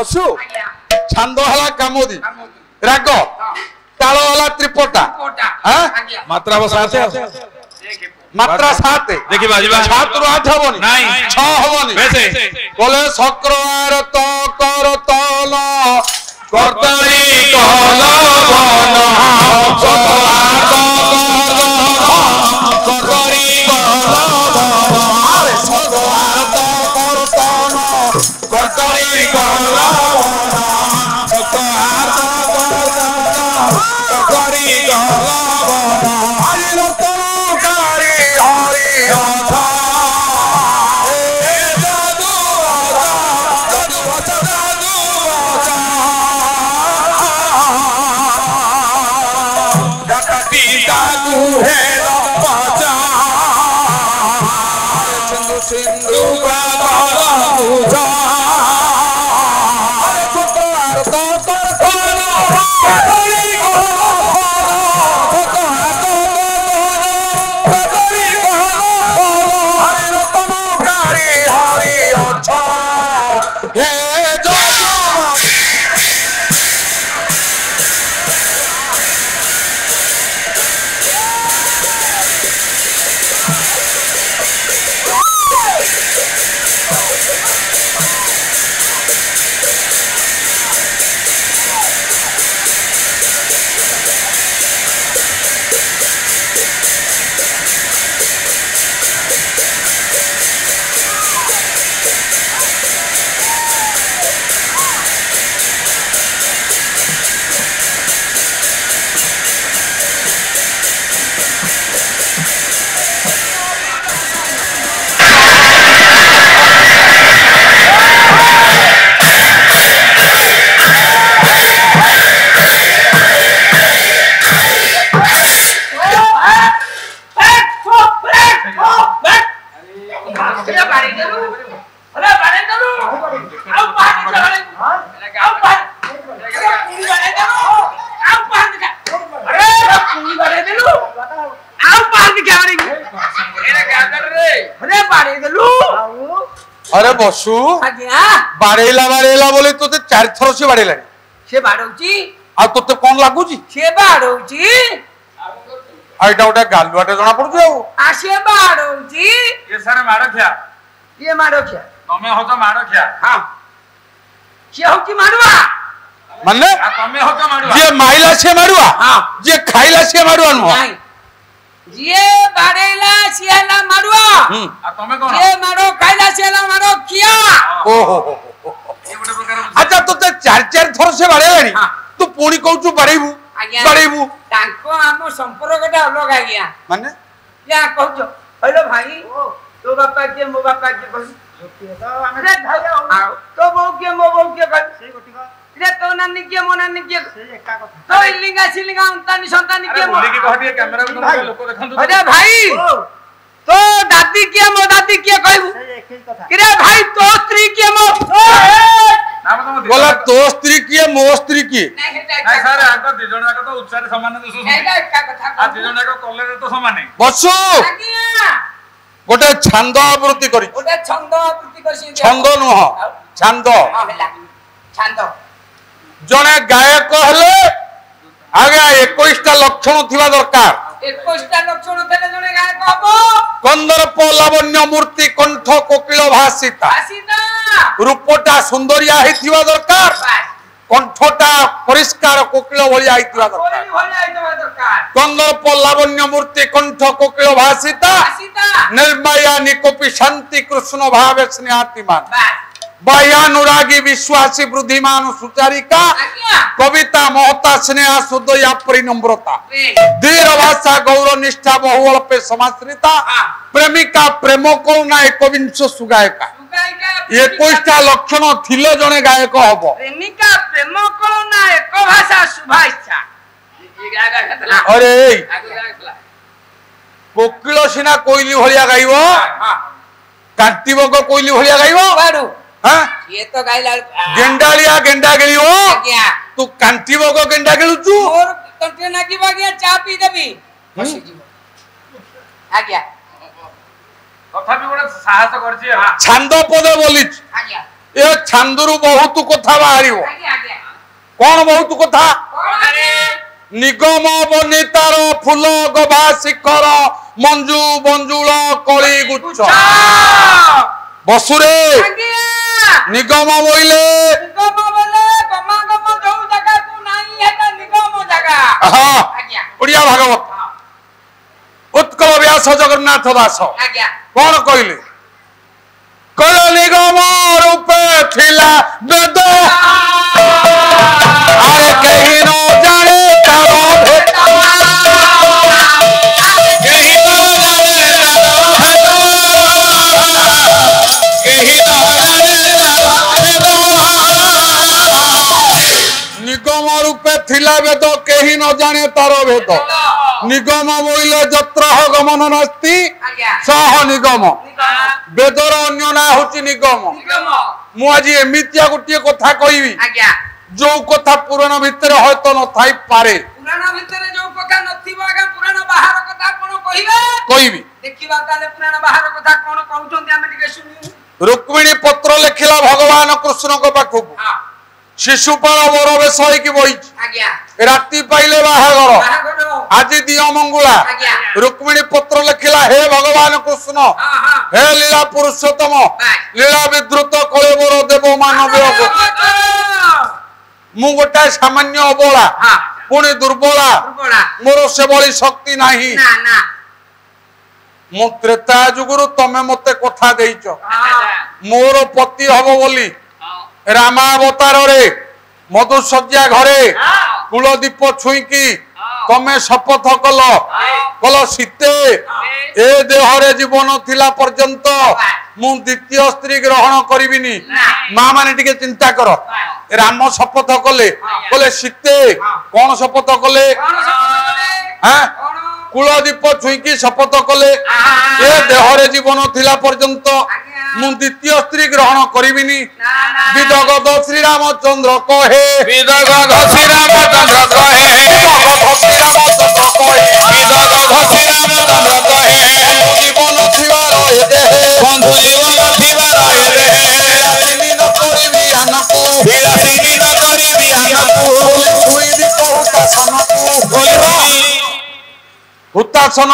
बसु छंद हला कामोदी राग ताल हला त्रिपटा मात्रा बसाते मात्रा 7 देखि बाजिबा 7 रु 8 हबनी नहीं 6 हबनी वैसे बोले शक्रवार तो कर तल कर्तरी कल बन शक्रवार तो कर्तरी कल बन अरे शक्रवार तो कर तल कर्तरी कल बन शक्रवार तो कर्तरी कल बन हरि रतनकारी हरि रथ अरे बसु बाड़ेला बाड़ेला बोले तो 4 थर से बाड़ेला से बाड़ौची आ तोते कोन लागुची से बाड़ौची आइटा उटा गालुआटे जना पड़ु आ से बाड़ौची ये सारे मारो क्या ये मारो क्या तमे हो तो मारो क्या हां से होची मारुआ माने तमे हो तो मारुआ जे माइला से मारुआ हां जे खाइला से मारुआ न नहीं जे बाड़ेला सियाला मारुआ आ तमे कोन जे मारो खाइला सियाला मारो किया ओ हो अच्छा तोते 4 थर से बाड़ेलानी तू पुणी कहू बाड़ेबू बाड़ेबू तांको हम संपर्कटा अलग आ गया माने क्या कहू हेलो भाई तो बापा के मो बापा के कहू तो बहू के मो बहू के कहू रे तो नानी के मो नानी के एका कथा तो इलिंगा सिलिंगा अंतानी संतानी के मो बोली की कह दिए कैमरा को तुम लोग देखन अरे भाई तो दादी के मो दादी के कहू रे भाई तो स्त्री के मो बोला तो स्त्री की मो स्त्री की नहीं सर आको दि जण जाक तो उच्चार समान दोष एका एका कथा आ दि जण जाक कॉलेज तो समान है बसु गोटे छंद आवृत्ति करी गोटे छंद आवृत्ति करसी छंद नुह छंद हां होला छंद जने गायक हेले आगे 21टा लक्षण थिबा दरकार 21टा लक्षण थेले जने गायक हबो कंदर्प लावण्य मूर्ति कंठ कोकिल भाषिता भाषिता रूपटा सुंदरिया हिथिबा दरकार कंठटा परिष्कार कोकिल भलिया हिथिबा दरकार कोई होला आइतबा दरकार कंदर्प लावण्य मूर्ति कंठ कोकिल भाषिता भाषिता निर्मया निकोपी शांति कृष्ण भाव स्नेहातिमान बस बाह्यानुरागी विश्वासी बुद्धिमान सुचारिका कविता महता स्नेहा सुदया परिनम्रता धीर भाषा गौरव निष्ठा बहुल पे समाश्रिता प्रेमिका प्रेम करुणा एकविंश सुगायिका 21टा लक्षण थिले जने गायक हबो प्रेमिका प्रेम करुणा एक भाषा शुभा इच्छा अरे कोकिल सिना कोइली भलिया गाइबो कांतिबक कोइली भलिया गाइबो हां ये तो गाइला गेंडालिया गेंडा गेलियो क्या तू कांतिबक गेंडा गेलुचू और कंटे ना की बागिया चा पी देबी बसी जीव आ गया तथापि गोटे साहस करछि छंद पद बोलिछ आ गया ଏ ଛାନ୍ଦୁରୁ ବହୁତ କଥା ବାହାରିବ। କଣ ବହୁତ କଥା? ନିଗମ ବନିତାର ଫୁଲ ଗଭା ଶିଖର ମଞ୍ଜୁ ବଞ୍ଜୁଳ କଳି ଗୁଚ୍ଛ ବସୁରେ ନିଗମ ବୋଇଲେ ଓଡିଆ ଭାଗବତ ଉତ୍କଳ ବ୍ୟାସ ଜଗନ୍ନାଥ ଦାସ କଣ କହିଲେ? କଳ ନିଗମ ରୂପେ ଥିଲା ବେଦ ଆରେ କେହି ନ ଜାଣେ ତାର ଭେଦ କେହି ନ ଜାଣେ ତାର ଭେଦ କେହି ନ ଜାଣେ ନିଗମ ରୂପେ ଥିଲା ବେଦ କେହି ନ ଜାଣେ ତାର ଭେଦ ନିଗମ ବୋଇଲେ ଯତ୍ର ଗମନ ନାସ୍ତି ସହ ନିଗମ ବେଦର ଅନ୍ୟ ନାଁ ହଉଛି ନିଗମ। ମୁଁ ଆଜି ଏମିତିଆ ଗୋଟିଏ କଥା କହିବି ଯୋଉ କଥା ପୁରାଣ ଭିତରେ ହয়তো ନଥାଇପାରେ। ପୁରାଣ ଭିତରେ ଯୋଉ କଥା ନଥିବ ଆଜ୍ଞା ପୁରାଣ ବାହାର କଥା ଆପଣ କହିବେ କହିବି। ଦେଖିବା ତାହେଲେ ପୁରାଣ ବାହାର କଥା କଣ କହୁଛନ୍ତି ଆମେ ଟିକେ ଶୁଣିବୁ। ରୁକ୍ମିଣୀ ପତ୍ର ଲେଖିଲା ଭଗବାନ କୃଷ୍ଣଙ୍କ ପାଖକୁ ଶିଶୁପାଳ ବର ବେଶ ହେଇକି ବଇଛି ରାତି ପାଇଲେ ବାହାଘର ଆଜି ଦିଅ ମଙ୍ଗୁଳା ରୁକ୍ମିଣୀ ପତ୍ର ଲେଖିଲା ହେ ଭଗବାନ କୃଷ୍ଣ ହେ ଲୀଳା ପୁରୁଷୋତ୍ତମ ଲୀଳା ବିଦ୍ରୁତ କଳେବର ଦେବ ମାନବୀୟ ମୁଁ ଗୋଟାଏ ସାମାନ୍ୟ ଅବଳା ପୁଣି ଦୁର୍ବଳା ମୋର ସେଭଳି ଶକ୍ତି ନାହିଁ ମୁଁ ତ୍ରେତା ଯୁଗରୁ ତମେ ମତେ କଥା ଦେଇଛ ମୋର ପତି ହବ ବୋଲି ରାମାବତାରରେ ମଧୁଶଯ୍ୟା ଘରେ କୁଳଦୀପ ଛୁଇଁକି ତମେ ଶପଥ କଲ ସୀତେ ଏ ଦେହରେ ଜୀବନ ଥିଲା ପର୍ଯ୍ୟନ୍ତ ମୁଁ ଦ୍ୱିତୀୟ ସ୍ତ୍ରୀ ଗ୍ରହଣ କରିବିନି। ମା ମାନେ ଟିକେ ଚିନ୍ତା କର ରାମ ଶପଥ କଲେ ସୀତେ କଣ ଶପଥ କଲେ? କୁଳଦୀପ ଛୁଇଁକି ଶପଥ କଲେ ଏ ଦେହରେ ଜୀବନ ଥିଲା ପର୍ଯ୍ୟନ୍ତ ମୁଁ ଦ୍ୱିତୀୟ ସ୍ତ୍ରୀ ଗ୍ରହଣ କରିବିନି। ବିଦଗଧ ଶ୍ରୀରାମଚନ୍ଦ୍ର କହେ ବିଦଗଧ ଶ୍ରୀରାମଚନ୍ଦ୍ର କହେ ବିଦଗଧ ଶ୍ରୀରାମଚନ୍ଦ୍ର କହେ ଜୀବନ ଥିବା ରହେ ଦେହେ ବନ୍ଧୁ ଜୀବନ ଥିବା ରହେ ଦେହେ ବିଳାସିନୀ ନ କରିବି ଆନକୁ ବିଳାସିନୀ ନ କରିବି ଆନକୁ ଛୁଇ ଦୀପ ହୁତାସନକୁ ହୁତାସନ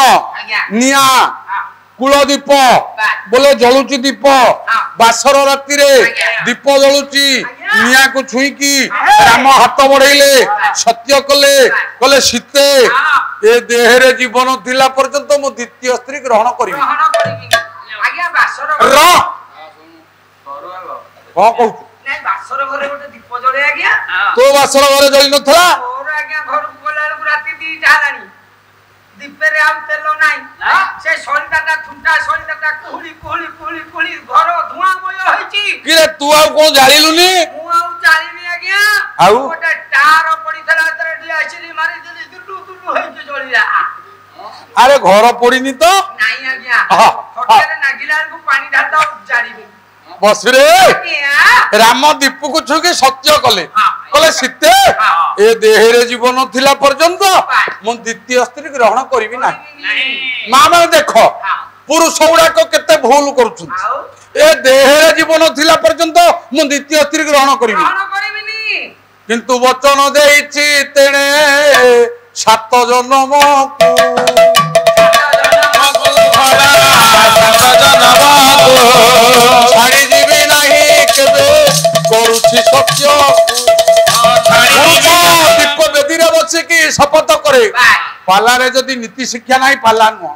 ନିଆଁ କୁଳଦୀପ ବୋଲେ ଜଳୁଛି ଦୀପ ବାସର ରାତିରେ ଦୀପ ଜଳୁଛି ନିଆଁକୁ ଛୁଇଁକି ରାମ ହାତ ବଢେଇଲେ ସତ୍ୟ କଲେ ସୀତେ ଏ ଦେହରେ ଜୀବନ ଥିଲା ପର୍ଯ୍ୟନ୍ତ ମୁଁ ଦ୍ୱିତୀୟ ସ୍ତ୍ରୀ ଗ୍ରହଣ କରିବି। କଣ କହୁଛୁ ତୋ ବାସର ଘରେ ଜଳି ନଥିଲା? ଦୀପରେ ଆଉ ତେଲ ନାହିଁ ସେ ସଳିତାଟା ଥୁଣ୍ଟା ସଳିତାଟା କୁହୁଳି କୁହୁଳି କୁହୁଳି କୁହୁଳି ଘର ଧୂଆଁମୟ ହେଇଛି। କିରେ ତୁ ଆଉ କଣ ଜାଣିଲୁନି? ମୁଁ ଆଉ ଜାଣିନି ଆଜ୍ଞା। ଆଉ ଗୋଟେ ଟାର ପଡିଥିଲା ତାରେ ଡିଆସିଲି ମାରିଦେଲି ଦୁଲୁ ଦୁଲୁ ହେଇକି ଜଳିଲା। ଆରେ ଘର ପଡିନି ତ? ନାଇଁ ଆଜ୍ଞା ଖଟରେ ନାଗିଲା ବେଳକୁ ପାଣି ଢାଳଟା ଜାଣିବି। ବସରେ ରାମ ଦୀପକୁ ଛୁଇଁକି ସତ୍ୟ କଲେ ସୀତେ ଏ ଦେହରେ ଜୀବନ ଥିଲା ପର୍ଯ୍ୟନ୍ତ ମୁଁ ଦ୍ୱିତୀୟ ସ୍ତ୍ରୀ ଗ୍ରହଣ କରିବି ନାହିଁ। ମା ମାନେ ଦେଖ ପୁରୁଷ ଗୁଡାକ କେତେ ଭୁଲ କରୁଛନ୍ତି। ଏ ଦେହରେ ଜୀବନ ଥିଲା ପର୍ଯ୍ୟନ୍ତ ମୁଁ ଦ୍ୱିତୀୟ ସ୍ତ୍ରୀ ଗ୍ରହଣ କରିବି କିନ୍ତୁ ବଚନ ଦେଇଛି ତେଣେ 7 ଜନ୍ମକୁ ଛାଡି ଯିବି ନାହିଁ କେବେ କରୁଛି ସତ୍ୟ। ଦୀପ ବେଦୀରେ ବସିକି ଶପଥ କରେ ପାଲାରେ ଯଦି ନୀତି ଶିକ୍ଷା ନାହିଁ ପାଲା ନୁହଁ।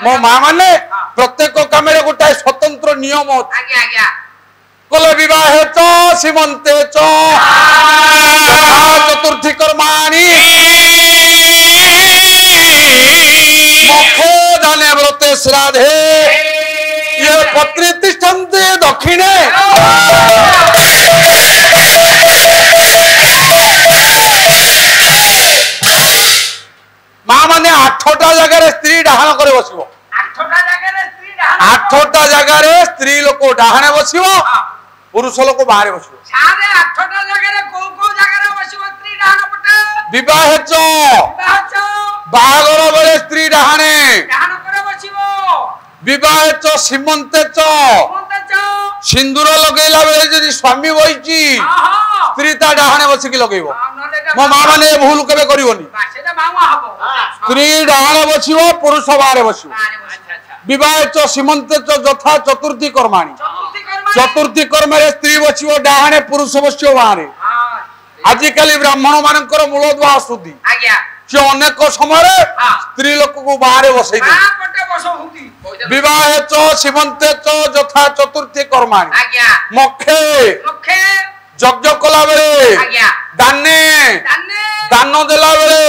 ମୋ ମା ମାନେ ପ୍ରତ୍ୟେକ କାମରେ ଗୋଟାଏ ସ୍ୱତନ୍ତ୍ର ନିୟମ ଅଛି। କଲେ ବିବାହେ ଚ ସୀମନ୍ତେ ଚ ଚତୁର୍ଥୀ କର୍ମାଣି ମୁଖେ ଦାନେ ବ୍ରତେ ଶ୍ରାଦ୍ଧେ ये पत्री तिष्ठन्ते दक्षिणे मां माने 8टा जगह स्त्री डाहाण करे बसिबो। 8टा जगह स्त्री लोक डाहाणे बसिबो पुरुष लोक बाहरे बसिबो। सारे 8टा जगह को जगह बसिबो स्त्री डाहाण पटे विवाह बाहागर बेले स्त्री डाहाणे करे बसिबो। विवाह च सीमंते च सिंदूर लगेला बेले जदि स्वामी बहिची स्त्री ता डाहाणे बसिकी लगेइबो मो मां माने भूल केबे करिवोनी स्त्री डाहाणे बसिबो पुरुष बाहरे बसिबो विवाह च सीमंत च यथा चतुर्थी कर्माणी चतुर्थी कर्म रे स्त्री बसिबो डाहाणे पुरुष बसिबो बाहरे आजिकाली ब्राह्मण मानकर मूलद्वा शुद्धि से अनेक समय स्त्री लोक को बाहर बसई विवाह च सीमंत च यथा चतुर्थी कर्माणी मखे यज्ञ कला बेले दाने दान देला बेले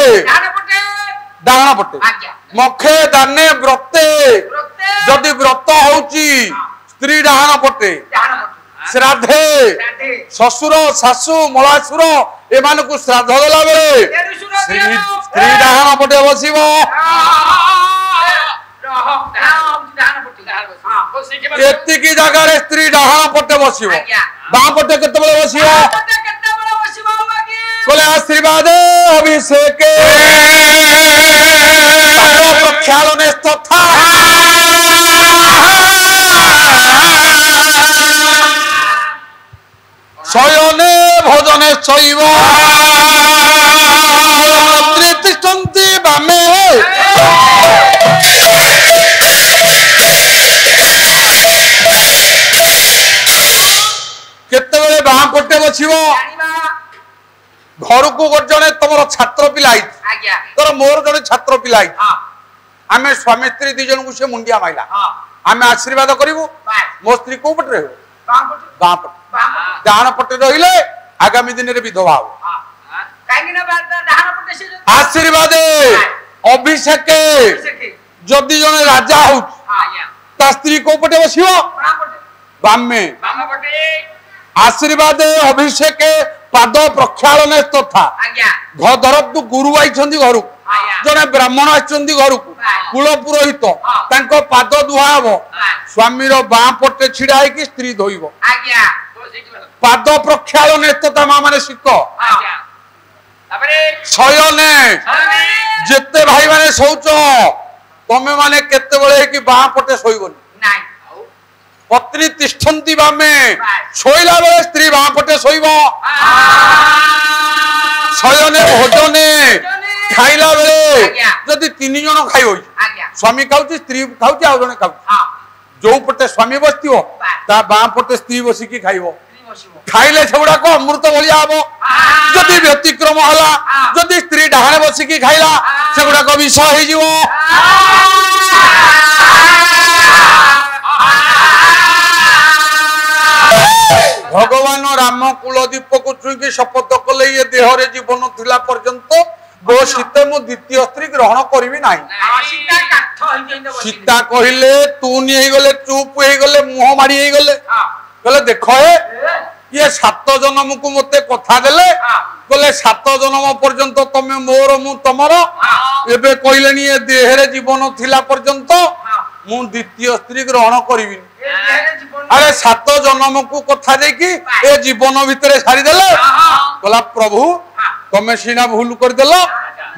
डाहाण पटे मखे दाने व्रते जदि व्रत होउची स्त्री डाहाण पटे श्राद्धे ससुर सासु मलासुर एमान को श्राद्ध देला बेले स्त्री डाहाण पटे बसिबो एतिकी जगह रे स्त्री डाहाण पटे बसिबो बां पटे केते बेले बसिबो कोले आशीर्वाद अभिषेक प्रक्षालने तथा शयने भोजने शैव तिष्ठन्ति बामे केतेबेले बां पटे बसिबो घर को जड़े तुम छात्र पिला तोर मोर जड़े छात्र पिला आम स्वामी स्त्री दी जन को से मुंडिया माइला आम आशीर्वाद करूँ मो स्त्री को पटे रह बाँ पटे डाहाण पटे रहिले आगामी दिन में विधवा हो आशीर्वाद अभिषेक जदि जन राजा हो स्त्री को पटे बस बामे आशीर्वाद अभिषेक पाद प्रक्षालन तथा घर तू गुरु आई घर जड़े ब्राह्मण आई घर कुल पुरोहित पाद दुहाब स्वामी बाँ पटे छिड़ा है स्त्री धोब पाद प्रक्षालन तथा माँ मैंने शिख शयने जिते भाई मैंने शौच तमें माने केते बेले कि बाँ पटे शोबनी पत्नी तिष्ठन्ति बामे शोइला बेले स्त्री बाँ पटे शोइब शयने भोजने खाइला बेले जदि 3 जन खाई होई स्वामी खाउची स्त्री खाउची आ जने खाउची जो पटे स्वामी बसतियो ता बाँ पटे स्त्री बसिकी खाइबो खाइले सेगुड़ा को अमृत भलिया हबो जदि व्यतिक्रम हला जदि स्त्री डाहाणे बसिकी खाइला सेगुड़ा को विष होई जिवो भगवान राम कुलदीप को छुई शपथ कले ये देहरे जीवन थिला पर्यंत गो सीते मु द्वितीय स्त्री ग्रहण करिवि नाही सीता कहिले तू नि हे गले चुप हे गले मुह मारी हे गले कहले देखो ये 7 जन्म को मते कथा देले कहले 7 जन्म पर्यंत तमे मोर मु तमरो एबे कहिलेनी ये देहरे जीवन थिला पर्यंत मु द्वितीय स्त्री ग्रहण करिवि अरे 7 जन्म को कथा देखी ए जीवन भितरे सारी देले कहला प्रभु तमे सीना भूल कर देलो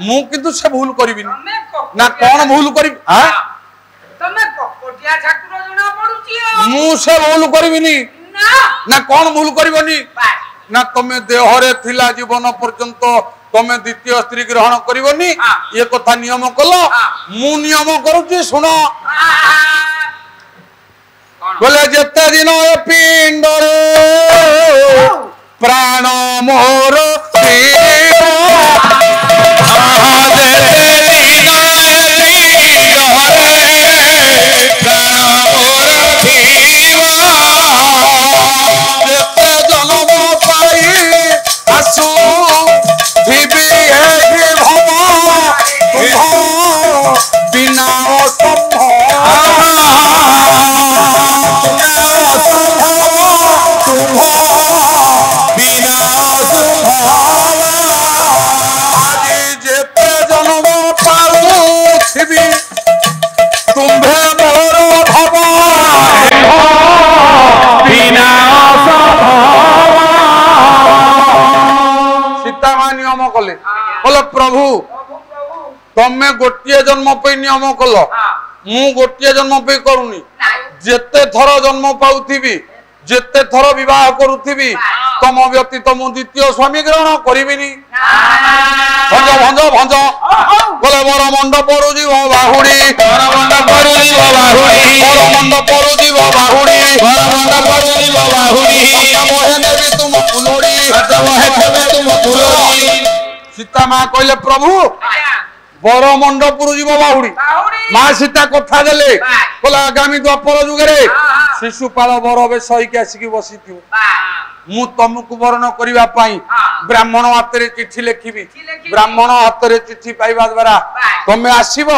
मु किंतु से भूल करिवि ना कोन भूल करि हां तमे कपटिया ठाकुर जणा पडुची मु से भूल करिविनी ना कोन भूल करिवनी ना तमे देहरे थिला जीवन पर्यंत तमे द्वितीय स्त्री ग्रहण करिवनी ये कथा नियम कलो मु नियम करूची सुनो बोले जेते दिन पिंड रे प्राण मोर प्रभु तमे गोटे जन्म पे नियम कल मु गोटे जन्म पे करूनी जेते थर जन्म पाउथी जेते थर विवाह करुथिबी तम व्यतीत मु द्वितीय स्वामी ग्रहण करिबिनी भंज भंज भंज बोले बर मंडप जीव बाहुड़ी बर मंडप जीव बाहुड़ी बर मंडप जीव बाहुड़ी बर मंडप जीव बाहुड़ी मोहे देवी तुम फुलोड़ी मोहे देवी तुम फुलोड़ी सीता मां कहले प्रभु बर मंडप जीव बाहुड़ी मां सीता कथा देले बोला आगामी द्वापर जुगे शिशुपाल बर बेश होइके आसिकी बसिथिबो मु तुमको वर्ण करिवा पाई ब्राह्मण हातरे चिट्ठी लिखिबी ब्राह्मण हातरे चिट्ठी पाइबा द्वारा तमे आसीबो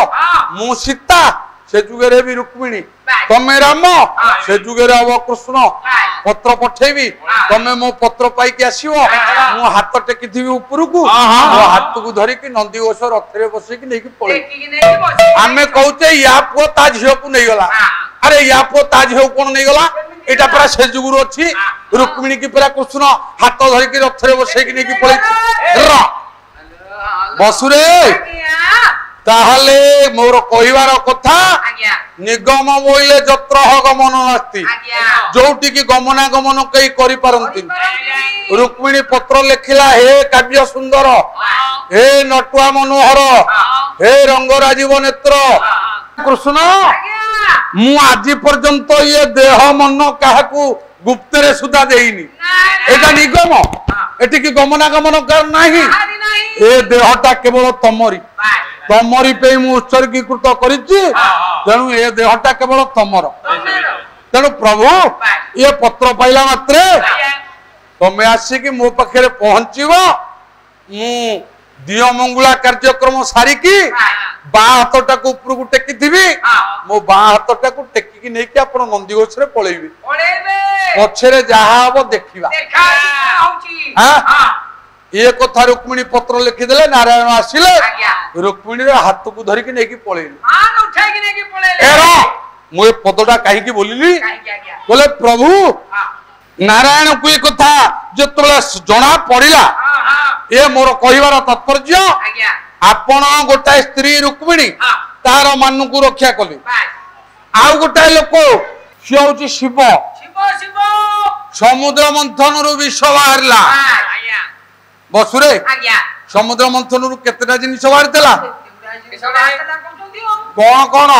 मु सीता से जुगे भी रुक्मिणी तमे राम से जुगे हब कृष्ण पत्र पठेबी तमे मो पत्र पाइकी आसीबो मु हाथ टेकिथिबी उपरकू मो हाथ को धरिकी नंदी घोष रथरे बसिकी नेकी पळे आमे कहउचे या पुओ ता झियो को नै गला अरे या पुओ ता झियो कोन नै गला एटा पूरा से जुगुरु अछि रुक्मिणी की पूरा कृष्ण हाथ धरिकी रथरे बसिकी नेकी पळे बसुरे ताहले मोर कहिवार कथा निगम बोइले जत्र गमन नास्ति जोटी की गमनागमन कई करि पारंती रुक्मिणी पत्र लिखिला हे काव्य सुंदर हे नटुआ मनोहर हे रंग राजीव नेत्र कृष्ण मु आज पर्यंत ये देह मन काहाकू गुप्तरे सुधा देइनी एटा निगम एटी की गमनागमन कर नाही ए देहटा केवल तमरी तमरी पे मु उत्सर्गीकृत करिछि तेणु ए देहटा केवल तमर तेणु प्रभु ये पत्र पाइला मात्रे तमे आसी कि मो पाखे पहुंचीबो मु दियो मंगुला कार्यक्रम सारिकी बा हाथटा को ऊपर को टेकी थिबी मो बा हाथटा को टेकी की नेकी आपण नंदी घोष रे पळेबी पछरे जहा हबो देखिबा हां ये कथा रुक्मिणी पत्र लिखि देले नारायण आसिले रुक्मिणी रे हाथ को धरि के नेकी पळेली मान उठाई के नेकी पळेले एरो मु ए पदटा काहे की बोलिली बोले प्रभु नारायण को ये कथा जेतले जणा पड़िला ए मोर कहिवार तात्पर्य आपण गोटा स्त्री रुक्मिणी तार मान को रक्षा कले आ गोटा लोक से होची शिव शिव शिव समुद्र मंथन रु विष बाहरला बसुरे समुद्र मंथन रु केतेटा जिनिस बाहरतला कौन कौन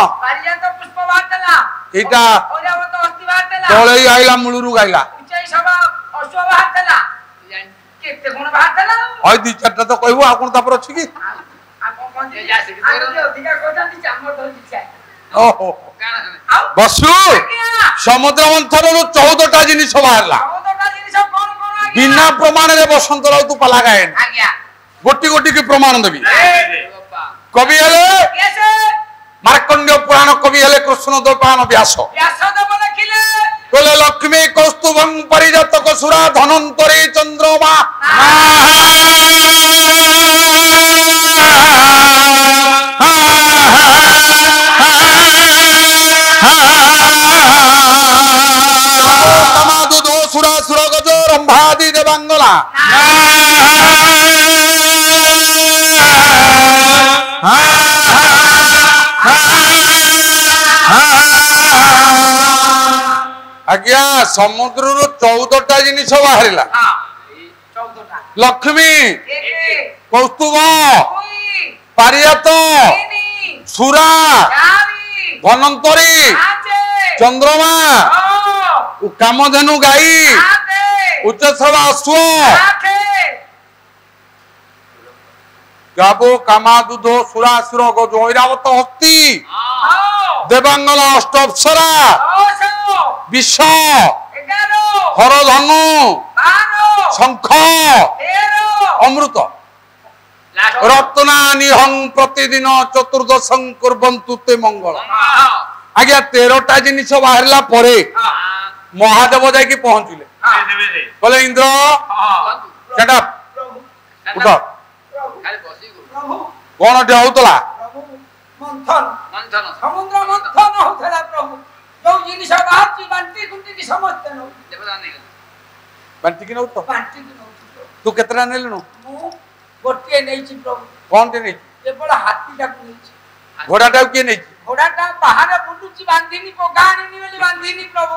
एटा तळे आइला मुळुरु गाइला हय दी चारटा तो कहबो आ कोन तापर अछि की ओहो बसु समुद्र मंथन रु 14टा जिनिस बाहरला बिना प्रमाण रे बसंत राउत पला गायन गोटी गोटी की प्रमाण देबी कवि हेले मार्कंडेय पुराण कवि हेले कृष्ण द्वैपायन व्यास बोले लक्ष्मी कौस्तुभं परिजातक सुरा धनंतरी चंद्रमा सुरा सुर गज रंभादि देवांगला आज्ञा समुद्र 14टा जिनिस बाहरिला लक्ष्मी कौस्तुभ पारिजात सुरा धनंतरी चंद्रमा कामधेनु गाई उच्चस्रवा अश्व गावो कामादुधो सुरासुर गज ऐरावत हस्ती देवांगना अष्टअप्सरा विष हरधनु शंख अमृत रत्नानि हं प्रतिदिन चतुर्दशं कुर्वन्तु ते मंगल आज्ञा 13टा जिनिस बाहरला परे महादेव जाई पहुंचले बोले इंद्र शट अप उठ कौन टे होतला मंथन मंथन समुद्र मंथन होतला प्रभु जो जिनिस बाहर बांटी कुंटी की समस्त नो देवदान नहीं बांटी की नो तो बांटी की नो तू केतरा नेलनु मु गोटिए नै छी प्रभु कौन टे नै केवल हाथीटा को नै छी घोड़ाटा के नै छी ଘୋଡ଼ାଟା ବାହାରେ ବୁଲୁଛି ବାନ୍ଧିନି ପଘା ଆଣିନି ବୋଲି ବାନ୍ଧିନି ପ୍ରଭୁ।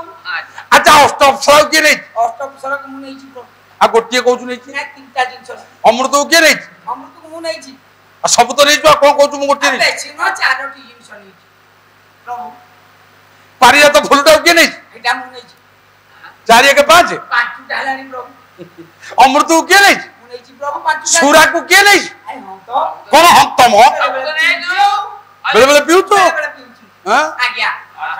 ଆଚ୍ଛା ଅଷ୍ଟପ୍ସର କିଏ ନେଇଛି? ଅଷ୍ଟପ୍ସରକୁ ମୁଁ ନେଇଛି ପ୍ରଭୁ। ଆଉ ଗୋଟିଏ କହୁଛୁ ନେଇଛି? ନା ତିନିଟା ଜିନିଷ। ଅମୃତକୁ କିଏ ନେଇଛି? ଅମୃତକୁ ମୁଁ ନେଇଛି। ଆଉ ସବୁ ତ ନେଇଛୁ, ଆଉ କଣ କହୁଛୁ ମୁଁ ଗୋଟିଏ ନେଇଛି? ବେଶୀ ନୁହଁ, 4ଟି ଜିନିଷ ନେଇଛି ପ୍ରଭୁ। ପାରିଜାତ ଫୁଲଟାକୁ କିଏ ନେଇଛି? ଏଇଟା ମୁଁ ନେଇଛି। 4 1 5 5ଟା ହେଲାଣି ପ୍ରଭୁ। ଅମୃତକୁ କିଏ ନେଇଛି? ମୁଁ ନେଇଛି ପ୍ରଭୁ 5ଟା। ସୁରାକୁ କିଏ ନେଇଛି? ଆଇ ହଁ ତ। କଣ ହନ୍ତମ ବେଳେ ବେଳେ ପିଉଛୁ? ଆଜ୍ଞା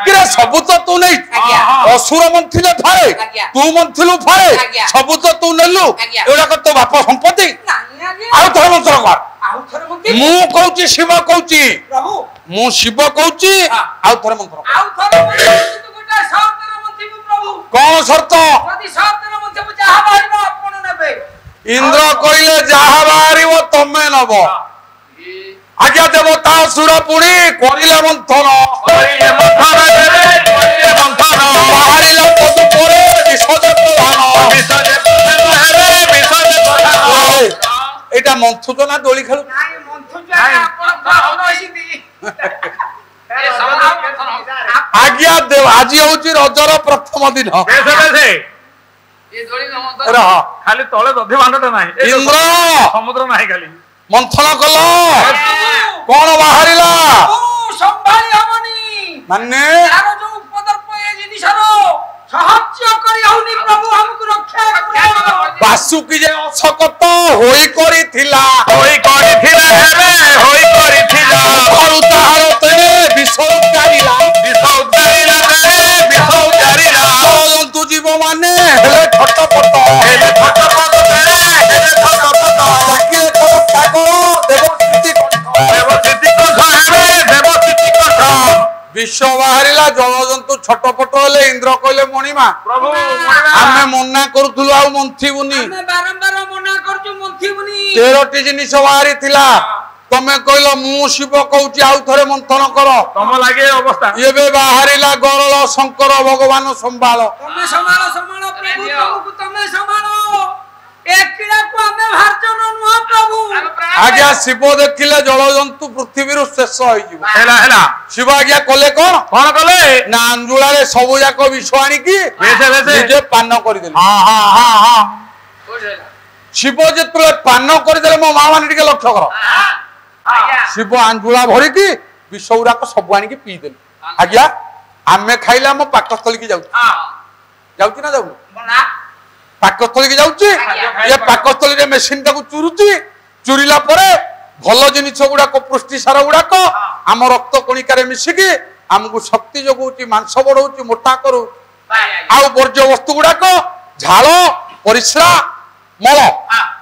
କିରେ ସବୁ ତ ତୁ ନେଇଛୁ। ଆଜ୍ଞା। ଅସୁର ମନ୍ଥିଲେ ଫାଳେ, ଆଜ୍ଞା। ତୁ ମନ୍ଥିଲୁ ଫାଳେ, ଆଜ୍ଞା। ସବୁ ତ ତୁ ନେଲୁ। ଆଜ୍ଞା। ଏଗୁଡାକ ତୋ ବାପ ସମ୍ପତ୍ତି। ନାଇଁ ଆଜ୍ଞା। ଆଉ ଥରେ ମନ୍ତ୍ର କର। ଆଉ ଥରେ ମୁଁ ମୁଁ କହୁଛି ଶିବ କହୁଛି, ପ୍ରଭୁ ମୁଁ ଶିବ କହୁଛି, ଆଉ ଥରେ ମନ୍ତ୍ର କର। ଆଉ ଥରେ ମୁଁ କିନ୍ତୁ ଗୋଟେ ସର୍ତ୍ତରେ ମନ୍ଥିବୁ ପ୍ରଭୁ। କଣ ସର୍ତ୍ତ? ଯଦି ସର୍ତ୍ତରେ ମନ୍ଥିବୁ ଯାହା ବାହାରିବ ଆପଣ ନେବେ। ଇନ୍ଦ୍ର କହିଲେ ଯାହା ବାହାରିବ ତମେ ନବ। ଆଜ୍ଞା ଦେବତା ଅସୁର ପୁଣି କରିଲେ ମନ୍ଥନ, ବାହାରିଲା ପଦୁ ପରେ ବିସର୍ଜନ ଧାନ। ଏଇଟା ମନ୍ଥୁଛ ନା ଦୋଳି ଖେଳୁ? ନାଇଁ ମନ୍ଥୁଛୁ ଆପଣ କହିନ୍ତି। ଆଜ୍ଞା ଦେବ ଆଜି ହଉଛି ରଜର ପ୍ରଥମ ଦିନ। ଖାଲି ତଳେ ଦଧି ବାଣ୍ଡଟା ନାହିଁ, ଇନ୍ଦ୍ର ସମୁଦ୍ର ନାହିଁ ଖାଲି ମନ୍ଥନ କଲ, କଣ ବାହାରିଲା? ସମ୍ଭାଳି ହବନି ମାନେ ତାର ଯୋଉ ଉପଦର୍ପ ଏ ଜିନିଷର ସହ୍ୟ କରି ହଉନି ପ୍ରଭୁ ଆମକୁ ରକ୍ଷା କର। ବାସୁକି ଯେ ଅଶକତ ହୋଇ କରିଥିଲା, ଘରୁ ତାହାର ତେଣେ ବିଷ ଉଦ୍ଗାରିଲା, ଜନ୍ତୁ ଜୀବ ମାନେ ହେଲେ ଛଟପଟ, ବିଷ ବାହାରିଲା, ଜଳଜନ୍ତୁ ଛଟପଟ ହେଲେ। ଇନ୍ଦ୍ର କହିଲେ ମଣିମା ପ୍ରଭୁ ଆମେ ମନା କରୁଥିଲୁ ଆଉ ମନ୍ଥିବୁନି। ଆମେ ବାରମ୍ବାର ମନା କରୁଛୁ ମନ୍ଥିବୁନି। 13ଟି ଜିନିଷ ବାହାରିଥିଲା, ତମେ କହିଲ ମୁଁ ଶିବ କହୁଛି ଆଉ ଥରେ ମନ୍ଥନ କର। ତମ ଲାଗେ ଅବସ୍ଥା ଏବେ ବାହାରିଲା ଗରଳ ଶଙ୍କର ଭଗବାନ ସମ୍ଭାଳ। ତମେ ସମାଳ ସମାଳ ପ୍ରଭୁ, ତମକୁ ତମେ ସମାଳ। ଏ କ୍ରୀଡ଼ାକୁ ଆମେ ଭାର୍ଜନ ନୁହଁ ପ୍ରଭୁ। ଆଜ୍ଞା ଶିବ ଦେଖିଲେ ଜଳଜନ୍ତୁ ପୃଥିବୀରୁ ଶେଷ ହେଇଯିବ। ହେଲା ଶିବ ଆଜ୍ଞା କଲେ କଣ? କଣ କଲେ? ନା ଆଞ୍ଜୁଳାରେ ସବୁ ଯାକ ବିଷ ଆଣିକି ନିଜେ ପାନ କରିଦେଲେ। ଶିବ ଯେତେବେଳେ ପାନ କରିଦେଲେ, ମୋ ମା ମାନେ ଟିକେ ଲକ୍ଷ୍ୟ କର, ଶିବ ଆଞ୍ଜୁଳା ଭରିକି ବିଷ ଗୁଡାକ ସବୁ ଆଣିକି ପିଇଦେଲେ। ଆଜ୍ଞା ଆମେ ଖାଇଲେ ଆମ ପାକସ୍ଥଳୀକି ଯାଉଛି, ଯାଉଛି ନା ଯାଉନି? ପାକସ୍ଥଳୀକି ଯାଉଛି। ଏ ପାକସ୍ଥଳୀରେ ମେସିନ ଟାକୁ ଚୁରୁଛି, ଚୁରିଲା ପରେ ଭଲ ଜିନିଷ ଗୁଡାକ ପୁଷ୍ଟି ସାର ଗୁଡାକ ଆମ ରକ୍ତ କଣିକାରେ ମିଶିକି ଆମକୁ ଶକ୍ତି ଯୋଗଉଛି, ମାଂସ ବଢଉଛି, ମୋଟା କରୁ। ଆଉ ବର୍ଜ୍ୟ ବସ୍ତୁ ଗୁଡାକ ଝାଳ ପରିସ୍ରା ମଳ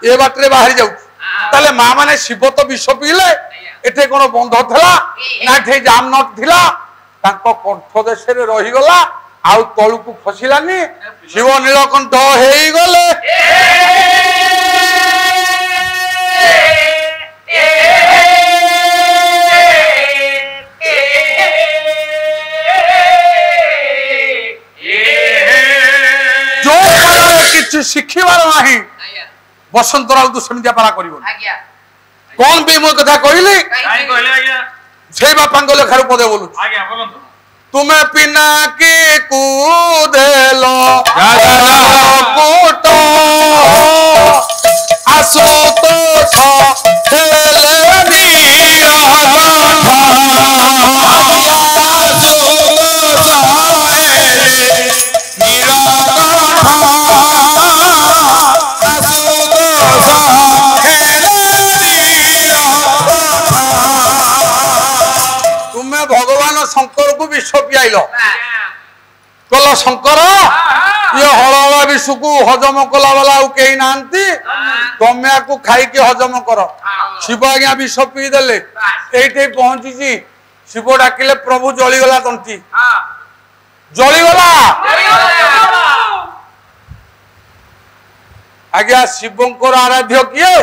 ଏ ବାଟରେ ବାହାରି ଯାଉଛି। ତାହେଲେ ମା ମାନେ ଶିବ ତ ବିଷ ପିଇଲେ, ଏଠି କଣ ବନ୍ଧ ଥିଲା ନା ଏଠି ଜାମ ନଟ ଥିଲା? ତାଙ୍କ କଣ୍ଠ ଦେଶରେ ରହିଗଲା, ଆଉ ତଳକୁ ଖସିଲାନି। ଶିବ ନୀଳକଣ୍ଠ ହେଇଗଲେ। କିଛି ଶିଖିବାର ନାହିଁ, ବସନ୍ତ ରାଉତ ସେମିତିଆ ପାରା କରିବନି। କଣ ପାଇଁ ମୁଁ କଥା କହିଲି? ସେଇ ବାପାଙ୍କ ଲେଖାରୁ ପଦେ ବୋଲୁଛି। ତୁମେ ପିନାକି କୁଦେଲ କୋଟ ଆସୁତୋଷ ହେଲେ ତୁମେ ଭଗବାନ ଶଙ୍କରକୁ ବିଷ ପିଆଇଲ। କଲ ଶଙ୍କର ଇଏ ହଳହଳା ବିଷକୁ ହଜମ କଲା ବାଲା ଆଉ କେହି ନାହାନ୍ତି, ତମେ ଆକୁ ଖାଇକି ହଜମ କର। ଶିବ ଆଜ୍ଞା ବିଷ ପିଇଦେଲେ। ଏଇଠି ପହଞ୍ଚିଛି, ଶିବ ଡାକିଲେ ପ୍ରଭୁ ଜଳିଗଲା ତଣ୍ଟି, ଜଳିଗଲା। ଆଜ୍ଞା ଶିବଙ୍କର ଆରାଧ୍ୟ କିଏ?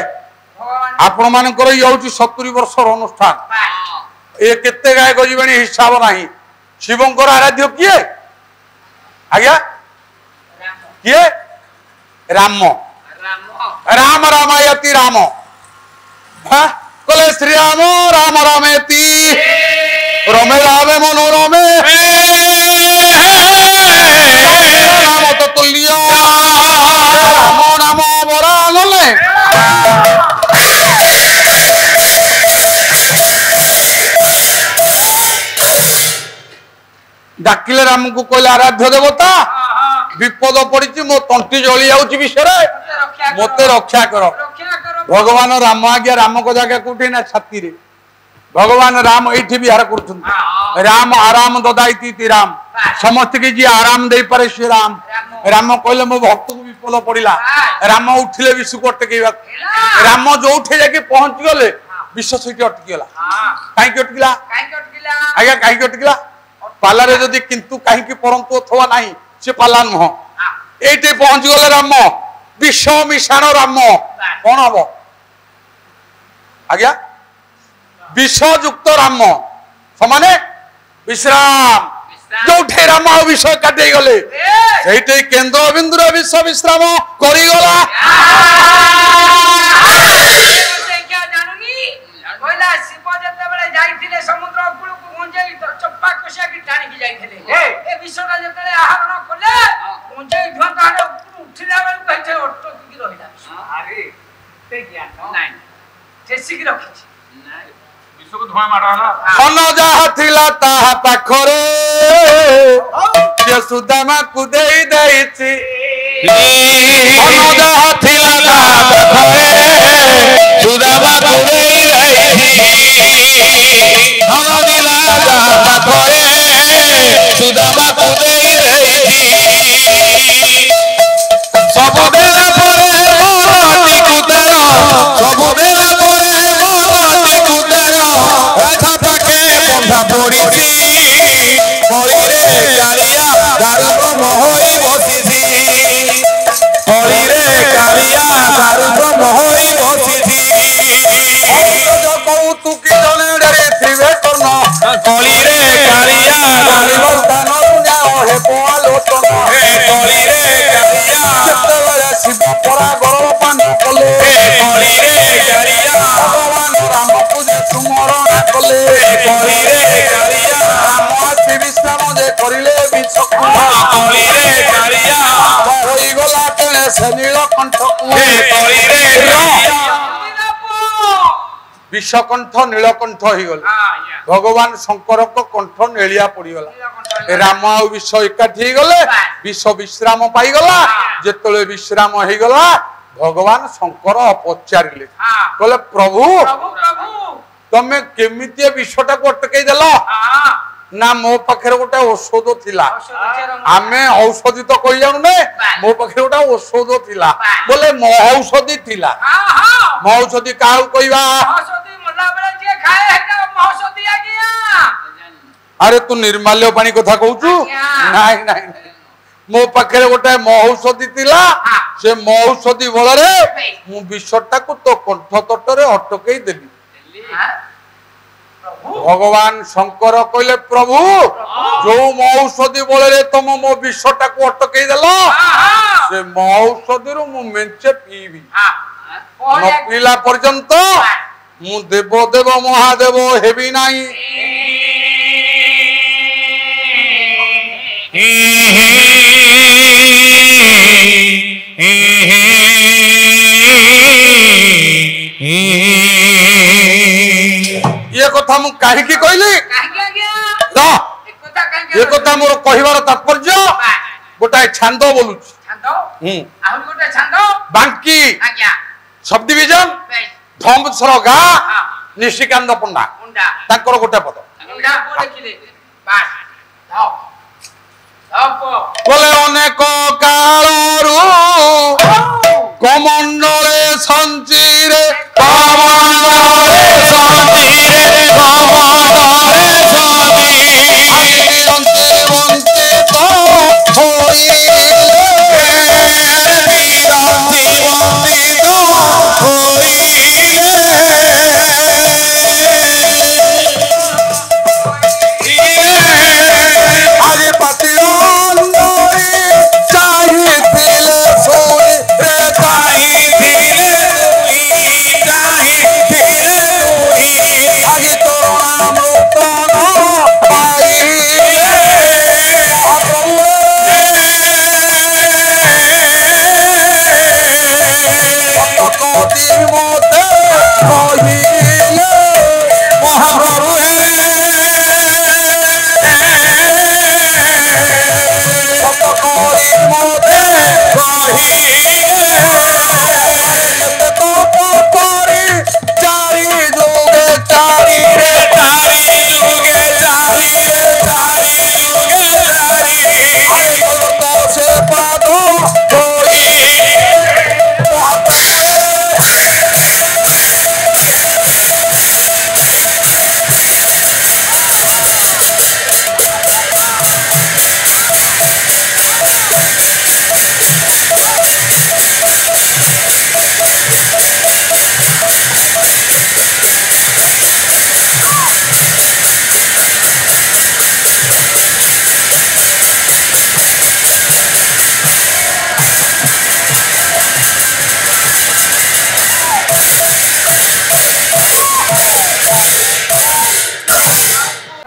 ଆପଣ ମାନଙ୍କର ଇଏ ହଉଛି 70 ବର୍ଷର ଅନୁଷ୍ଠାନ। ଏ କେତେ ଗାୟକ ଯିବେଣି ହିସାବ ନାହିଁ। ଶିବଙ୍କର ଆରାଧ୍ୟ କିଏ? ଆଜ୍ଞା କିଏ? ରାମ। ରାମ ରାମାୟତି ରାମ। କହିଲେ ଶ୍ରୀରାମ ରାମ ରାମେତି। রমে রামে মনোরমে নাম তুল্য রাম নাম বরানলে ডাকিলে রামକୁ କହିଲେ ଆରାଧ୍ୟ ଦେବତା ବିପଦ ପଡିଛି ମୋ ତଣ୍ଟି ଜଳି ଯାଉଛି ବିଷୟରେ ମତେ ରକ୍ଷା କର ଭଗବାନ ରାମ ଆଜ୍ଞା ରାମଙ୍କ ଜାଗା କୋଉଠି ନା ଛାତିରେ ଭଗବାନ ରାମ ଏଇଠି ବିହାର କରୁଛନ୍ତି ରାମ ଆରାମ ଦଦାଇତି ରାମ ସମସ୍ତଙ୍କୁ ଯିଏ ଆରାମ ଦେଇପାରେ ସେ ରାମ ରାମ କହିଲେ ମୋ ଭକ୍ତକୁ ବିପଦ ପଡିଲା ରାମ ଉଠିଲେ ବିଷକୁ ଅଟକେଇବାକୁ ରାମ ଯୋଉଠି ଯାଇକି ପହଞ୍ଚି ଗଲେ ବିଷ ସେଇଠି ଅଟକିଗଲା କାହିଁକି ଅଟକିଲା ଆଜ୍ଞା କାହିଁକି ଅଟକିଲା ପାଲାରେ ଯଦି କିନ୍ତୁ କାହିଁକି ପରନ୍ତୁ ଅଥବା ନାହିଁ ସେ ପାଲା ନୁହଁ ଏଇଠି ପହଞ୍ଚି ଗଲେ ରାମ ବିଷ ମିଶାଣ ରାମ କଣ ହବ ଆଜ୍ଞା ବିଷ ଯୁକ୍ତ ରାମ ସମାନେ ବିଶ୍ରାମ ଯୋଉଠି ରାମ ଆଉ ବିଷ କାଟି ଗଲେ ସେଇଠି କେନ୍ଦ୍ର ବିନ୍ଦୁର ବିଷ ବିଶ୍ରାମ କରିଗଲା ଧନ ଯାହା ଥିଲା ତାହା ପାଖରେ ସୁଦାମାକୁ ଦେଇ ଦେଇଛି ଧନ ଯାହା ଥିଲା ତାହା ପାଖରେ ସୁଦାମାକୁ ଦେଇ ଦେଇଛି ଧନ ଥିଲା ଯାହା ପାଖରେ ସୁଦାମାକୁ ଦେଇ ଦେଇଛି ସବୁ ଦେଲା ପରେ ମୋର ତାର ସବୁ ଦେଲା ପରେ ମୋର ତାର ରାଧା ପାଖେ ବନ୍ଧା ପଡିଛି ହରିରେ କାଳିଆ ଦାରୁକ ମହଇ ବସିଛି ହରିରେ କାଳିଆ ଦାରୁକ ମହଇ ବସିଛି କୌତୁକି ଜଣେ ଡରିଥିବେ କର୍ଣ୍ଣ କଳିରେ କାଳିଆ ଦାରୁକ ସ୍ଥାନ ହେ ପଆଲୋଚନ ହେ କଳିରେ କାଳିଆ ଯେତେବେଳେ ଶିବ ପରା ଗରମ ପାନ କଲେ କଳିରେ କାଳିଆ ଭଗବାନ ରାମକୁ ଯେ ସୁମରଣ କଲେ କଳିରେ କାଳିଆ ରାମ ଆସି ବିଶ୍ରାମ ଯେ କରିଲେ ବିଷକୁ କଳିରେ କାଳିଆ ହୋଇଗଲା ତେଣେ ସେ ନୀଳକଣ୍ଠକୁ କଳିରେ ବିଷକଣ୍ଠ ନୀଳକଣ୍ଠ ହେଇଗଲେ ଭଗବାନ ଶଙ୍କରଙ୍କ କଣ୍ଠ ନେଳିଆ ପଡିଗଲା ରାମ ଆଉ ବିଷ ଏକାଠି ହେଇଗଲେ ବିଷ ବିଶ୍ରାମ ପାଇଗଲା ଯେତେବେଳେ ବିଶ୍ରାମ ହେଇଗଲା ଭଗବାନ ଶଙ୍କର ପଚାରିଲେ କହିଲେ ପ୍ରଭୁ ତମେ କେମିତି ବିଷଟାକୁ ଅଟକେଇ ଦେଲ ନା ମୋ ପାଖରେ ଗୋଟେ ଔଷଧ ଥିଲା ଆମେ ଔଷଧି ତ କହି ଜାଣୁନେ ମୋ ପାଖରେ ଗୋଟେ ଔଷଧ ଥିଲା ବୋଲେ ମହୌଷଧି ଥିଲା ମହୌଷଧି କାହାକୁ କହିବା ଆରେ ତୁ ନିର୍ମାଲ୍ୟ ପାଣି କଥା କହୁଛୁ ନାଇଁ ନାଇଁ ମୋ ପାଖରେ ଗୋଟେ ମହୌଷଧି ଥିଲା ସେ ମହୌଷଧି ବଳରେ ମୁଁ ବିଷଟାକୁ ତୋ କଣ୍ଠ ତଟରେ ଅଟକେଇ ଦେଲି ଭଗବାନ ଶଙ୍କର କହିଲେ ପ୍ରଭୁ ଯୋଉ ମହୌଷଧି ବଳରେ ତମ ମୋ ବିଷଟାକୁ ଅଟକେଇ ଦେଲ ସେ ମହୌଷଧିରୁ ମୁଁ ମେଞ୍ଚେ ପିଇବି ନ ପିଇଲା ପର୍ଯ୍ୟନ୍ତ ମୁଁ ଦେବ ଦେବ ମହାଦେବ ହେବି ନାହିଁ ये कथा मु काहीकि कहली ये कथा मोर कहिवार तात्पर्य गोटाए छांद बोलुछि बांकी सब डिविजन धमसर गा निशिकांत पंडा तांकर गोटे पद बोले अनेक कालरू कमंडले संचिरे कमंडले संचिरे कमंडले संचिरे वंचित तो होइले वंचित तो होइले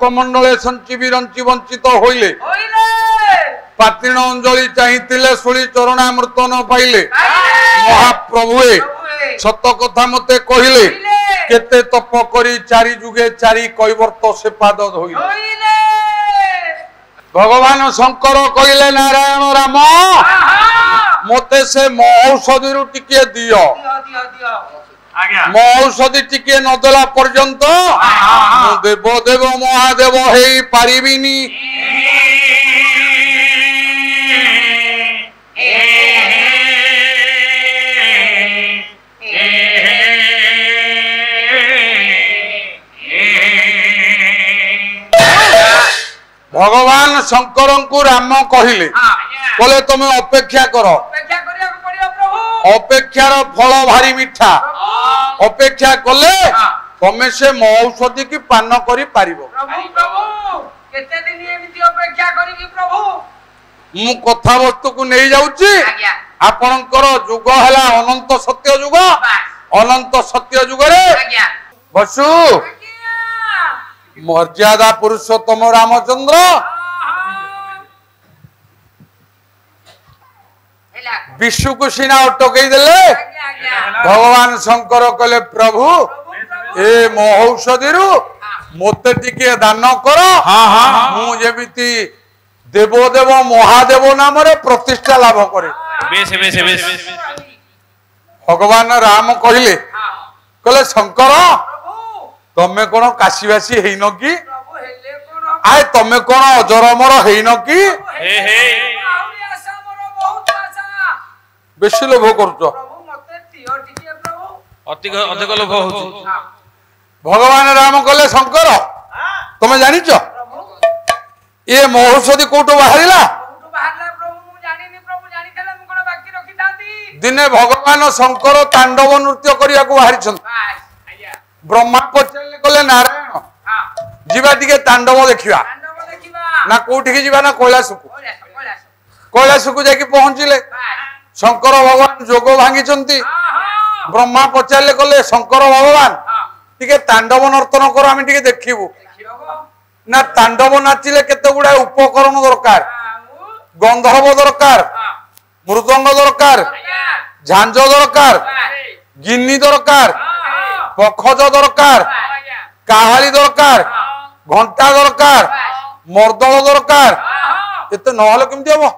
କମଣ୍ଡଳେ ସଞ୍ଚିବି ରଞ୍ଚି ବଞ୍ଚିତ ହୋଇଲେ ପାତିଣ ଅଞ୍ଜଳି ଚାହିଁଥିଲେ ଶୁଳି ଚରଣାମୃତ ନ ପାଇଲେ ମହାପ୍ରଭୁଏ ସତ କଥା ମତେ କହିଲେ କେତେ ତପ କରି ଚାରି ଯୁଗେ ଚାରି କୈବର୍ତ୍ତ ସେ ପାଦ ଧୋଇଲେ ଭଗବାନ ଶଙ୍କର କହିଲେ ନାରାୟଣ ରାମ ମତେ ସେ ମୋ ଔଷଧିରୁ ଟିକେ ଦିଅ ମୋ ଔଷଧି ଟିକେ ନଦେଲା ପର୍ଯ୍ୟନ୍ତ ମୁଁ ଦେବ ଦେବ ମହାଦେବ ହେଇ ପାରିବିନି भगवान शंकर को राम कहले बोले तुम अपेक्षा कर अपेक्षार फल भारी मीठा अपेक्षा कले तुम से मो औषधि की पान करी पारिबो मु कथा वस्तु को नहीं जाउची आपनकर जुग हला अनंत सत्य जुग अनंत सत्य जुग रे बसु मर्यादा पुरुषोत्तम रामचंद्र विष्णु को सीना अटकई देले भगवान शंकर कहले प्रभु ए मो औषधि मते टिके दान कर मु जेमिति देवदेव महादेव नाम रे प्रतिष्ठा लाभ करे भगवान राम कहले कहले शंकर तमे कोन काशीवासी हेइन की आय तमे कोन अजरमर हेइन की बेसी लोभ करूछ अधिक लोभ हो भगवान राम कहले शंकर तमे जानिछ ये महोषधि कोटो बाहरिला दिने भगवान शंकर तांडव नृत्य करिया को बाहरी छन ब्रह्मा पचारे कहले नारायण जीवा टिके तांडव देखिबा ना कोठी के जीवा ना कैलाश को जाके पहुंचिले शंकर भगवान जोग भांगी चंती ब्रह्मा पचारे कहले शंकर भगवान टिके तांडव नर्तन कर आमे टिके देखिबु ना तांडव नाचिले केते गुडा उपकरण दरकार गंधर्व दरकार मृदंग दरकार झांझ दरकार गिन्नी दरकार पखज दरकार काहाली दरकार घंटा दरकार मर्दल दरकार एते नहले केमति हबो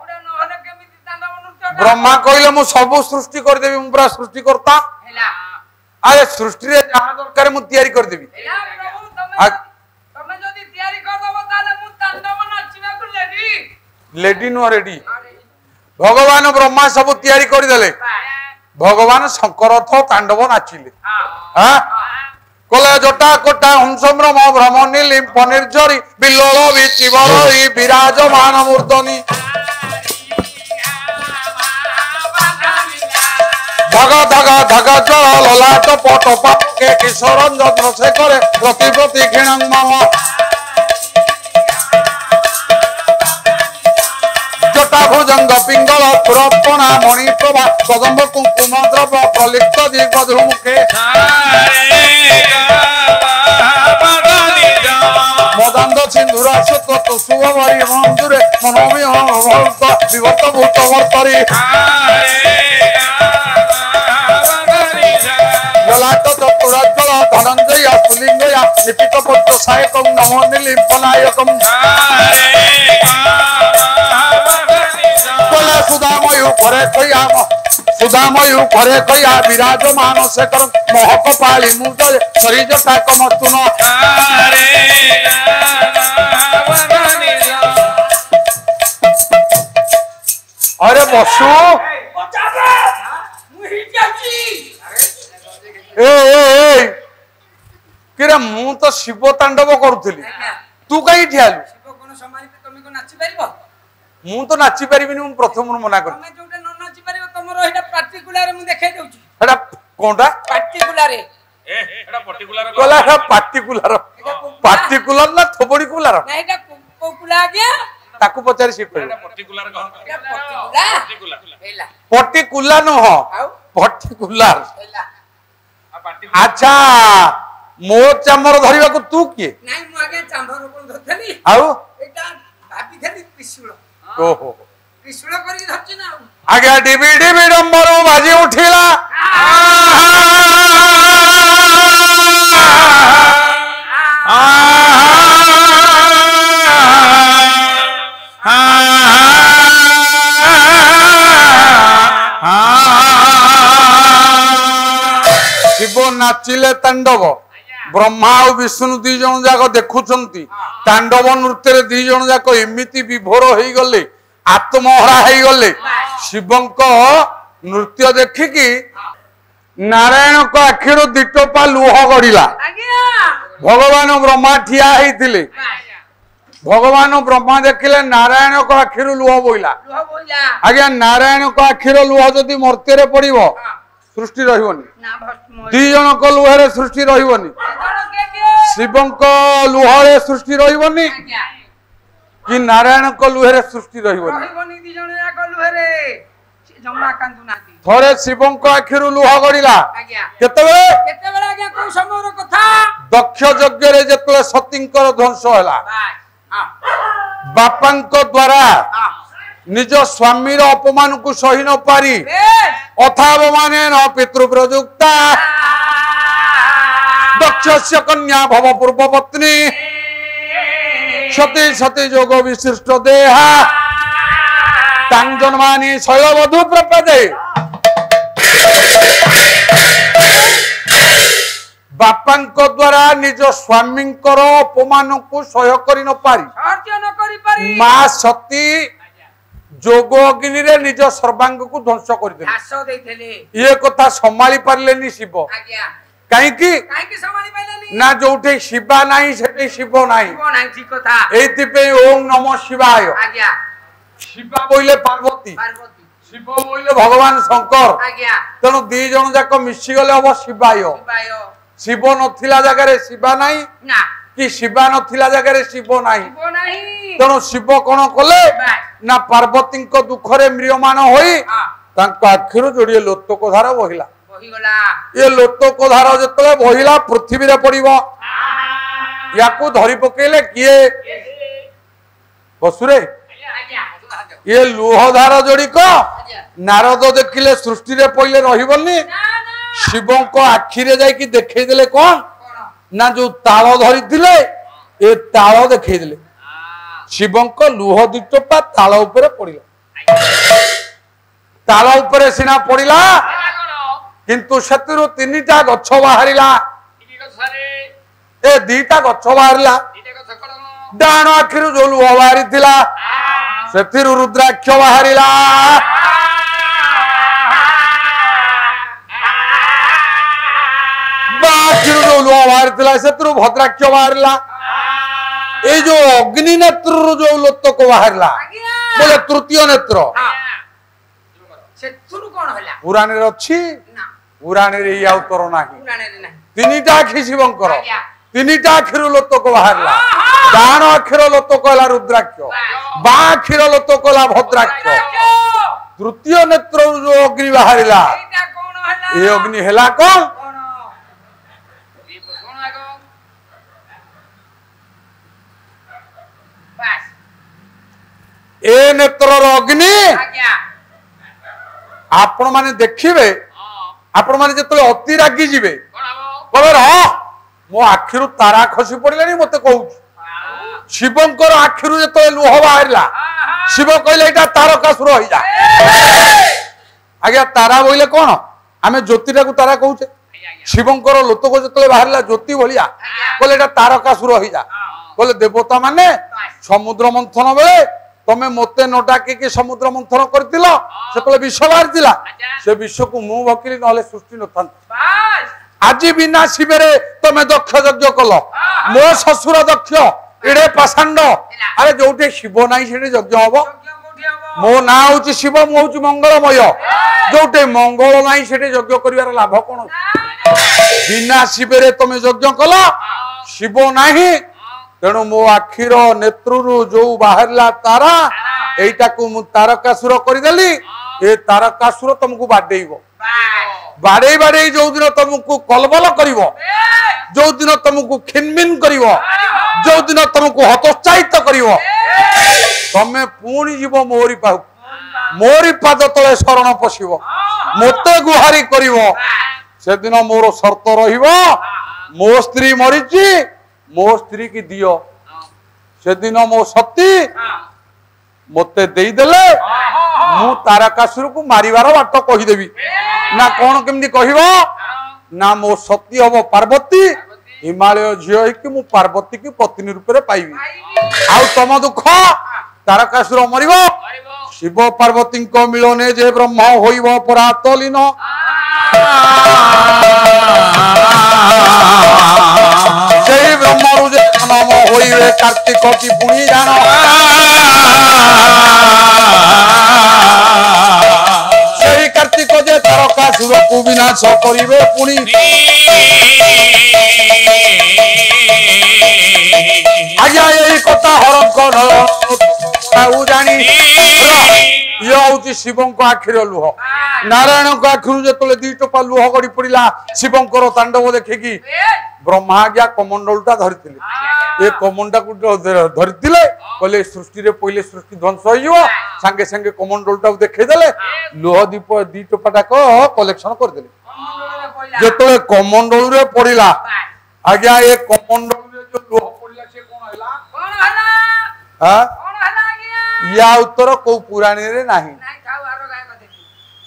ब्रह्मा कहले मु सब सृष्टि कर देबी मु पूरा सृष्टि करता अरे सृष्टि रे जहां दरकार मु तयारी कर देबी लेडी नो रेडी भगवान ब्रह्मा सब तैयारी कर देले भगवान शंकर थो तांडव नाचिले हां कले जटा कोटा हंसम्रम भ्रम नीलिम पनिर्जरी बिल्लल विचिबरई विराजमान मूर्धनि धग धग धग जल ललाट पट पाके किशोरंजन से करे प्रति प्रति घृणं मम भुजंग पिंगल पुरपणा मणिप्रभा कदम्ब कुंकुम द्रव्य प्रलिप्त दिग्बधुमुखे मदान्द सिंधुरा सुत सुभरी मंजुरे मनोमि भक्त विभक्त भूत वर्तरी ललाट चतुराज्जल धनंजय पुलिंगय लिपित पुत्र सायकं नमो निलिम्पनायकं सुदामयु करे कया विराजमान से कर महक पाली मुदे सरी जटा कमस्तुन अरे बसु किरे मु तो शिव तांडव करूथली तू कहीं ठियालु शिव कोन समानी पे तुम को नाची परिबो मु तो नाची परिबिनी मु प्रथम मना कर तुम जोटा न नाची परिबो तमरो एटा पार्टिकुलर मु देखाई देउची एटा कोनटा पार्टिकुलर एटा पार्टिकुलर कोला एटा पार्टिकुलर ना थोबडी कुलार ना एटा कोकुला गया ताकू पचारी सी एटा पार्टिकुलर कह पार्टिकुलर न हो पार्टिकुलर अच्छा मो चामर धरिबा को तू किए नाही मु आगे चामर कोन धर ଭାବୁଥିଲି ଆଉ ଏଟା ଭାବିଥିଲି ତ୍ରିଶୂଳ ଓହୋ ତ୍ରିଶୂଳ କରିକି ଧରିଛି ନା ଆଜ୍ଞା ଡିବି ଡିବି ଡମ୍ବରୁ ବାଜି ଉଠିଲା ଶିବ ନାଚିଲେ ତାଣ୍ଡବ ବ୍ରହ୍ମା ଆଉ ବିଷ୍ଣୁ ଦି ଜଣ ଯାକ ଦେଖୁଛନ୍ତି ତାଣ୍ଡବ ନୃତ୍ୟରେ ଦି ଜଣ ଯାକ ଏମିତି ବିଭୋର ହେଇଗଲେ ଆତ୍ମହରା ହେଇଗଲେ ଶିବଙ୍କ ନୃତ୍ୟ ଦେଖିକି ନାରାୟଣଙ୍କ ଆଖିରୁ ଦିଟୋପା ଲୁହ ଗଡିଲା ଭଗବାନ ବ୍ରହ୍ମା ଠିଆ ହେଇଥିଲେ ଭଗବାନ ବ୍ରହ୍ମା ଦେଖିଲେ ନାରାୟଣଙ୍କ ଆଖିରୁ ଲୁହ ବୋଇଲା ଆଜ୍ଞା ନାରାୟଣଙ୍କ ଆଖିର ଲୁହ ଯଦି ମର୍ତ୍ତ୍ୟରେ ପଡିବ ସୃଷ୍ଟି ରହିବନି ଦି ଜଣଙ୍କ ଲୁହରେ ସୃଷ୍ଟି ରହିବନି ଶିବଙ୍କ ଲୁହରେ ସୃଷ୍ଟି ରହିବନି କି ନାରାୟଣଙ୍କ ଲୁହରେ ସୃଷ୍ଟି ରହିବନି ଥରେ ଶିବଙ୍କ ଆଖିରୁ ଲୁହ ଗଡିଲା କେତେବେଳେ ଦକ୍ଷ ଯଜ୍ଞରେ ଯେତେବେଳେ ସତୀଙ୍କର ଧ୍ୱଂସ ହେଲା ବାପାଙ୍କ ଦ୍ୱାରା ନିଜ ସ୍ୱାମୀର ଅପମାନକୁ ସହି ନ ପାରି ଅଥାବମାନେ ନ ପିତୃ ପ୍ରଯୁକ୍ତା ଦକ୍ଷସ୍ୟ କନ୍ୟା ଭବ ପୂର୍ବ ପତ୍ନୀ ସତୀ ସତୀ ଯୋଗ ବିଶିଷ୍ଟ ଦେହା ତାଙ୍ଗ ଜନ୍ମାନି ଶୈଳବଧୂ ପ୍ରପଦେ ବାପାଙ୍କ ଦ୍ୱାରା ନିଜ ସ୍ୱାମୀଙ୍କର ଅପମାନକୁ ସହ୍ୟ କରି ନ ପାରି ମା ସତୀ ଯୋଗ ଅଗ୍ନିରେ ନିଜ ସର୍ବାଙ୍ଗକୁ ଧ୍ୱଂସ କରିଦେଲେ ଇଏ କଥା ସମ୍ଭାଳି ପାରିଲେନି ଶିବ କାହିଁକି ନା ଯୋଉଠି ଶିବା ନାହିଁ ସେଠି ଶିବ ନାହିଁ ଏଇଥିପାଇଁ ଓಂ ନମ ଶିବାୟ ଶିବା ବୋଇଲେ ପାର୍ବତୀ ଶିବ ବୋଇଲେ ଭଗବାନ ଶଙ୍କର ତେଣୁ ଦି ଜଣ ଯାକ ମିଶିଗଲେ ହବ ଶିବାୟ ଶିବ ନଥିଲା ଜାଗାରେ ଶିବା ନାହିଁ କି ଶିବା ନଥିଲା ଜାଗାରେ ଶିବ ନାହିଁ ତେଣୁ ଶିବ କଣ କଲେ ନା ପାର୍ବତୀଙ୍କ ଦୁଃଖରେ ମ୍ରିୟମାନ ହୋଇ ତାଙ୍କ ଆଖିରୁ ଯୋଡିଏ ଲୋତକ ଧାର ବହିଲା ଏ ଲୋତକ ଧାର ଯେତେବେଳେ ବହିଲା ପୃଥିବୀରେ ପଡିବ ୟାକୁ ଧରି ପକେଇଲେ କିଏ ବସୁରେ ये लुहधार जोड़िक नारद देखिले सृष्टि रे पहिले रहिबनी शिवों को आखिरे जाई देखैदेले कौन ना जो ताल धरी थिले ए ताल देखैदेले शिवों को लुह दिटोपा ताल ऊपर पड़िला ताल ऊपर सिना पड़िला किंतु सेतिरु तीनिटा गछ बाहरिला ए दीटा गछ बाहरिला डाण आखिरु जो लुह बाहरी थिला सेतिरु रुद्राक्ष बाहरिला बाखिरु जो लुह बाहरी थिला सेतिरु भद्राक्ष बाहरिला ए जो अग्नि नेत्र जो लोतक बाहरिला बोले तृतीय नेत्र सेतुरु कोन होला पुराण रे अछि ना पुराण रे या उत्तर नाही पुराण रे नाही तीनिटा आखि शिवंकर तीनिटा आखिरु लोतक बाहरिला डाण आखिर लोतक होला रुद्राक्ष बा आखिर लोतक होला भद्राक्ष तृतीय नेत्र जो अग्नि बाहरिला एटा कोन होला ए अग्नि हेला कोन कोन ये कोन आगो बस ए नेत्र अग्नि आज्ञा आपण माने देखिबे आपण माने जेतले अति रागी जिवे कोन आबो बोले रह मो आखिरु तारा खसी पड़िलानी मते कहू शिवंकर आखिरु जेतले लुह बाहरिला शिव कहले एटा तारकासुर होई जा आज्ञा तारा बोइले कोन आमे ज्योतिटा को तारा कहूचे शिवंकर लोतक जेतले बाहरिला ज्योति भलिया कहले एटा तारकासुर होई जा कहले देवता माने समुद्र मंथन बेले तमे मते न डाके के समुद्र मंथन करतिलो सेतले विष बाहरिला से विष को मु भकिली नले सृष्टि नथान बस आज बिना शिवेरे तमे दक्ष यज्ञ कल मो ससुर दक्ष इडे पाषांड अरे जोटे शिव नाही सेटे यज्ञ हबो मो ना होची शिव मो होची मंगलमय जोटे मंगल नाही सेटे यज्ञ करिवार लाभ कोन बिना शिवेरे तमे यज्ञ कल शिव नाही तेणु मो आखिर नेत्रु जो बाहरला तारा एटा को मु तारकासुर करिदेली ए तारकासुर तुमको बाडेइबो बाड़े बाड़े जो दिन तुमको कलबल कर जो दिन तुमको खिनमिन कर जो दिन तुमको हतोत्साहित करिवो तमे पुणी जीव मोरी पाहु मोरी पाद तले शरण पशिव मते गुहारी करिवो से दिन मोर शर्त रहिवो मो स्त्री मरिची मो स्त्री की दियो से दिन मो सती मते देई देले मु तारकासुर को मारिवार बाट कहिदेवी ना कौन केमती कहबो ना मो सती हबो पार्वती हिमालय झियो कि मु पार्वती की पत्नी रूप में पाइबी आउ तम दुख तारकासुर मरिबो शिव पार्वती को मिलने जे ब्रह्म होइबो परातलीन सेई ब्रह्म रुजे नाम होइबे कार्तिक की पुणी जान सेई कार्तिक जे तारकासुर को विनाश करिवे पुणी आज्ञा यही कथा हरंकर जानी ये हूँ शिव आखिर लुह नारायण को आखिर जो दी टोपा लुह गड़ी पड़ा शिवंकर तांडव देखिकी ब्रह्मा आज्ञा कमंडलटा धरी ये कमंडा को धरी कहले सृष्टि रे पहले सृष्टि ध्वंस हो सांगे सांगे कमंडलटा देखईदे लुह दीप दी टोपाटाक कलेक्शन करदे जो कमंडल रे पड़ा आज्ञा ये कमंडल जो लुह पड़ा से कौन है या उत्तर को पुराणी रे नहीं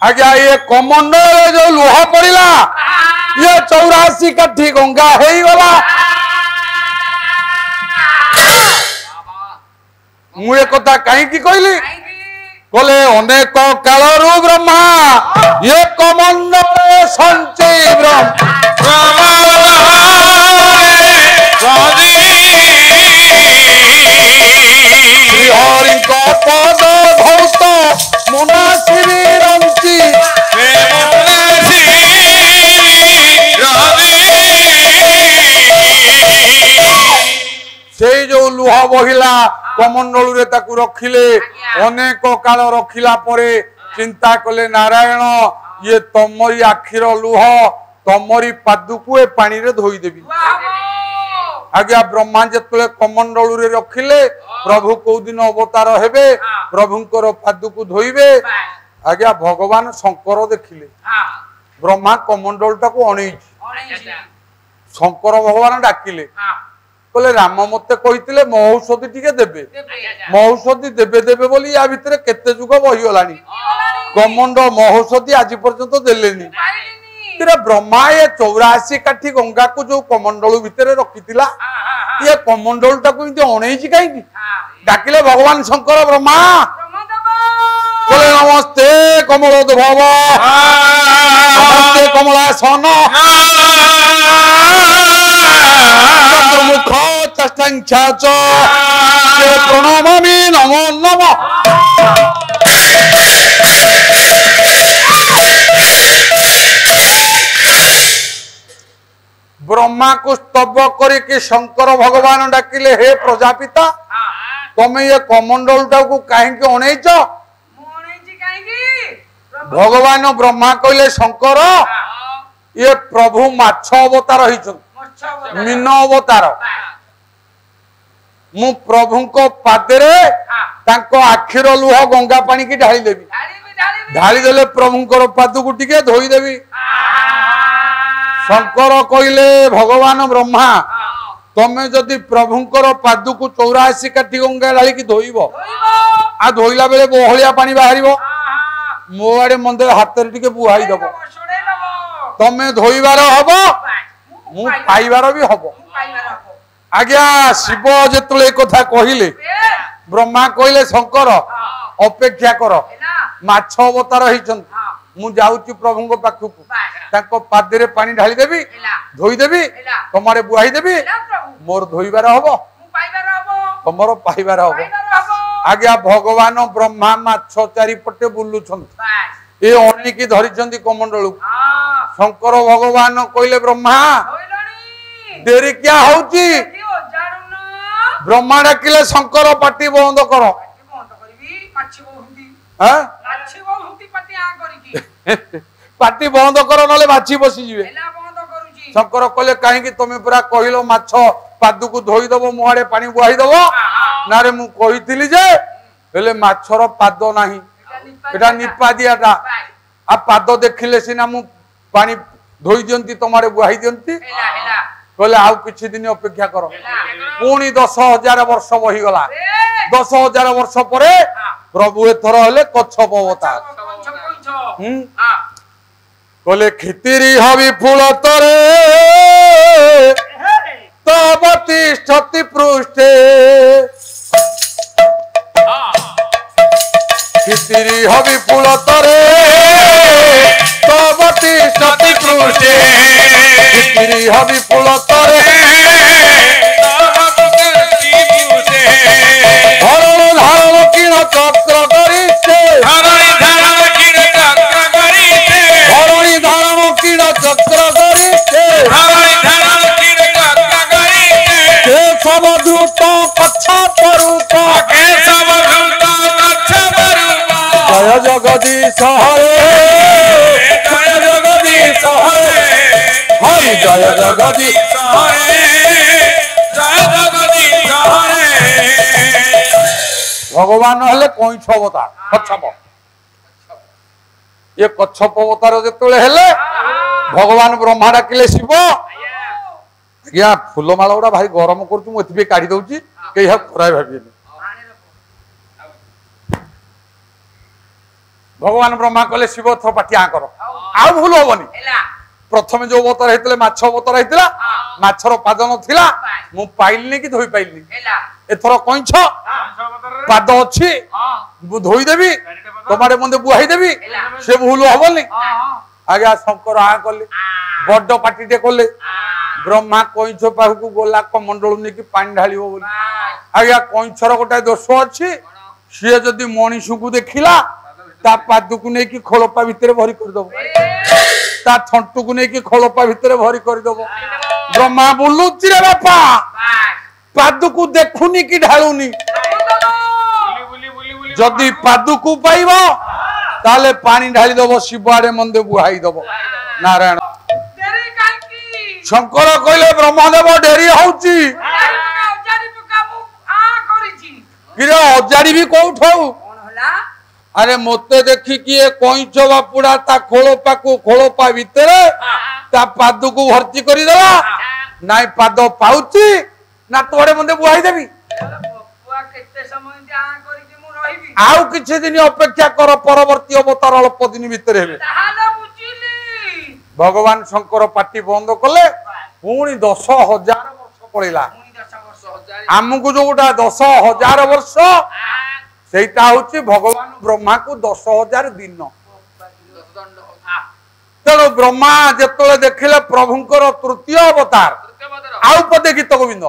आज्ञा ये कमंडल जो लुह पड़ा ये 84 काठी गंगा हो गला मुझे कथा कहीं कहली बोले अनेक कालरू ब्रह्मा ये कमंडल संचय हरि पद भौत मनासी रंची से जो लुह बहिला कमंडल रे ताकू रखिले अनेक काल रखिला परे चिंता कले नारायण ये तमरी आखिर लुह तमरी पादुकू ए पानी रे धोई देबी आज्ञा ब्रह्मा जेतले कमंडल रे रखिले प्रभु को दिन अवतार हेबे प्रभुंकर पादुकू धोइबे आज्ञा भगवान शंकर देखिले ब्रह्मा कमंडलटा को अणई शंकर भगवान डाकिले बोले राम मते कहितिले महौषधि टिके देबे महौषधि देबे देबे बोली या भितरे केते जुग बही गलानी कमंड महौषधि आज पर्यंत देलेनी तेरे ब्रह्मा ये 84 काठी गंगा को जो कमंडल भितरे रखितिला ये कमंडल टाको इते अणैछि काई डाकिले भगवान शंकर ब्रह्मा बोले नमस्ते कमलोद्भव नमस्ते कमलासन मुख चष्टांचा च प्रणमामि नमो नमः ब्रह्मा को स्तव करके शंकर भगवान डाकिले हे प्रजापिता तुम्हें ये कमंडल को कहीं अणैच भगवान ब्रह्मा कहले शंकर ये प्रभु माछ अवतार मीन अवतार मु प्रभु को पादरे आखिर लुह गंगा पानी की ढाली देवी ढाली देले प्रभुंकर पाद को टिके धोई देवी शंकर कहले भगवान ब्रह्मा तमे जदि प्रभुंकर पाद को 84 काठी गंगा ढाली की धोइब आ धोइला बेले बहलिया पानी बाहर मो आड़े मंदिर हाथ टिके बुहाई दब तमे धोइबार हबो मु पाइबार भी हबो आज्ञा शिव जेतले कथा कहिले ब्रह्मा कहले शंकर अपेक्षा कर माछ अवतार होइछन मु जाउची प्रभु को पाखु ताको पादरे पानी ढाली देबी धोई देबी तमारे बुहाई देबी मोर धोइबार हबो तमर पाइबार हबो आज्ञा भगवान ब्रह्मा माछ चारि पटे बुलुछन ए अणी की धरिछंती कमंडल शंकर भगवान कहले ब्रह्मा देरी क्या होची ब्रह्मा डाकिले शंकर पाटी बंद कर पाटी बंद कर नले बाछी बसी जीवे शंकर कहले कहीं तुम पूरा कहल माछ पाद को धोईदेव मुहाड़े पानी बुहाईदेव ना रे मु कही जे हेले माछर पाद नाही एटा निपा दियाटा आ पाद देखिले सिना मु पानी धोई दियंती तुमारे बुहाई दियंती कहले आउ किछि दिन अपेक्षा करो पुणी 10,000 वर्ष बही गला 10,000 वर्ष परे प्रभु एथर हेले कच्छप अवतार कहले खितिरी हबी फूल तरे तब तिष्ठति पृष्ठे खितिरी हबी फूल तरे तब तिष्ठति पृष्ठे खितिरी हबी फूल तरे धरण धारण किण चक्र करिते धरणी धारण किण चक्र करिते केशव धूत कच्छप रूप जय जगदीश हरे जय जगदीश हरे हरि जय जगदीश भगवान हेले कईछ अवतार कच्छप ये कच्छप अवतार जेतले हेले भगवान ब्रह्मा डाकिले शिव या फूलमाला गुड़ा भाई गरम करूँ मुझे काढ़ी दौची कई खराब भाविए भगवान ब्रह्मा कहले शिव थर पाटी आ कर आ भूल हेनी प्रथम जो अवतार होते माछ अवतार होता माछर पाद ना मु पाइलनी कि धोई पाइलनी एथर कईछ पाद अच्छी धोईदेवी तुम्हारे मुझे बुहाईदेवी से भूल हेनी आज्ञा शंकर आ कले बड़ पार्टी कले ब्रह्मा कईछ पाखु गोला कमंडल नहीं पानी ढाल आज्ञा कईछर गोटे दोष अच्छी सी जदि मनीष को देखला ता पाद को लेकिन खोलपा भितर भरी करदब ता थंटू को लेकिन खोलपा भितर भरी करदब ब्रह्मा बोलुची रे बापा पाद को देखुनी कि ढालुनी जदि पाद को पाइब ताले पानी ढाली दब शिव आड़े मंदे बुहाई दब नारायण शंकर कहले ब्रह्मदेव डेरी होउची अजाड़ी भी कौठ अरे मते देखी कि कईछ बापुड़ा ता खोलपा को खोलपा भितर ता पाद को भर्ती कर देला नाई पाद पाउची ना तोड़े मंदे बुहाई देवी आउ किछि दिन अपेक्षा कर परवर्ती अवतार अल्प दिन भितर हेबे भगवान शंकर पार्टी बंद कले पुणी 10,000 वर्ष पड़ेगा आमको जोटा 10,000 वर्ष सेटा होची भगवान ब्रह्मा को 10,000 दिन तेणु ब्रह्मा जेतले देखिले प्रभुंकर तृतीय अवतार आउ पदे गीत गोविंद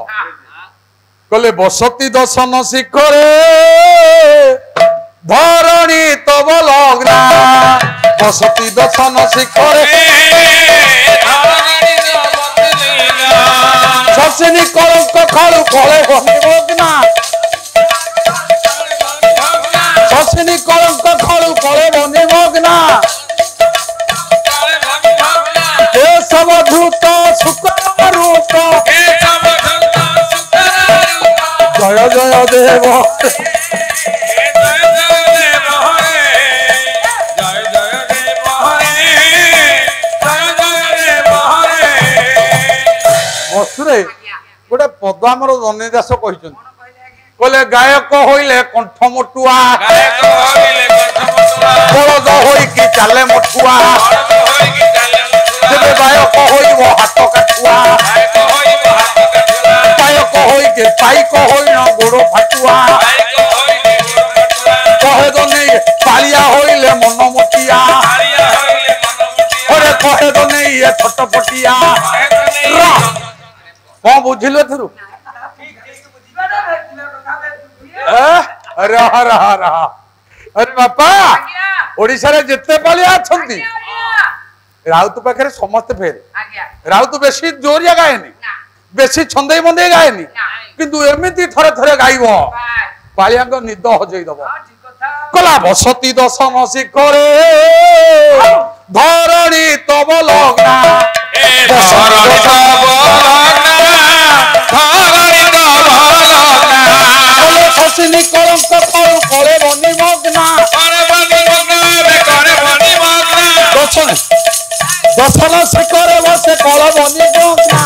कहले बसती दर्शन शिखरे धरणी तब लग्ना बसती दर्शन शिखरे शशिनी कलंक खालु कले बंदिना शशिनी कलंक खालु कले बंदिना केशव धूत शुक्र रूप जय जय देव बसुरे गोटे पद आमर जनी दास कहले गायक होइले कंठ मोटुआ बलद होइकी चाले मोटुआ तेरे गायक होइब हाथ काटुआ गायक होइके पाइक होइन गोड़ फाटुआ कहे तो नहीं पालिया होइले मन मोटिया अरे कहे तो नहीं ये छटपटिया कौन बुझिल एथरु रहा रहा रहा अरे बापा ओडिशा रे जिते पालिया अछंती राउत पाखरे समस्त फेर राउत बेसी जोरिया गायनी बेसी छंदई मंदे गायनी किंतु एमिति थरे थरे गाइबो पालिया को निद हजई दबो कला बसती दर्शन शिखरे धरणी तब लग्ना শশিনী কলঙ্ক ফল করে বনি মগ্না দশন শিখরে বসে কল বনি মগ্না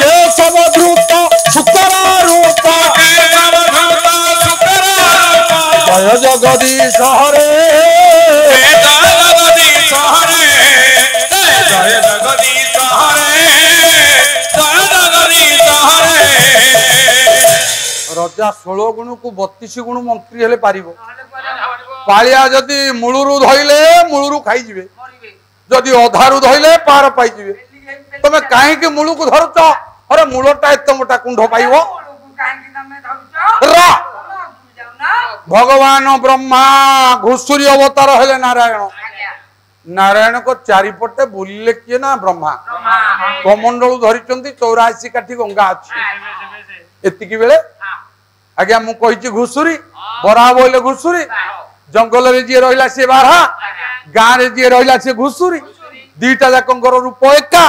কেশব দ্রুত শুকর রূপ জয় জগদীশ হরে रजा 16 गुण को 32 गुण मंत्री हेले पारिबो पालिया जदि मूलरू धइले मूलरू खाई जिवे जदि अधारू धइले पार पाई जिवे तमे काहे के मूलू को धरछ अरे मूलटा एत मोटा कुंड पाइबो रा भगवान ब्रह्मा घुसुरी अवतार हेले नारायण नारायण को चारिपटे बुलिले किए ना ब्रह्मा कमंडल धरिचंती 84 काठी गंगा अछि एतिकी बेले आज्ञा मु कहिछि घुसुरी बरा बोले घुसुरी जंगल रे जे रहिला से बारहा गां रे जे रहिला से घुसुरी दीटा जाकंकर रूप एका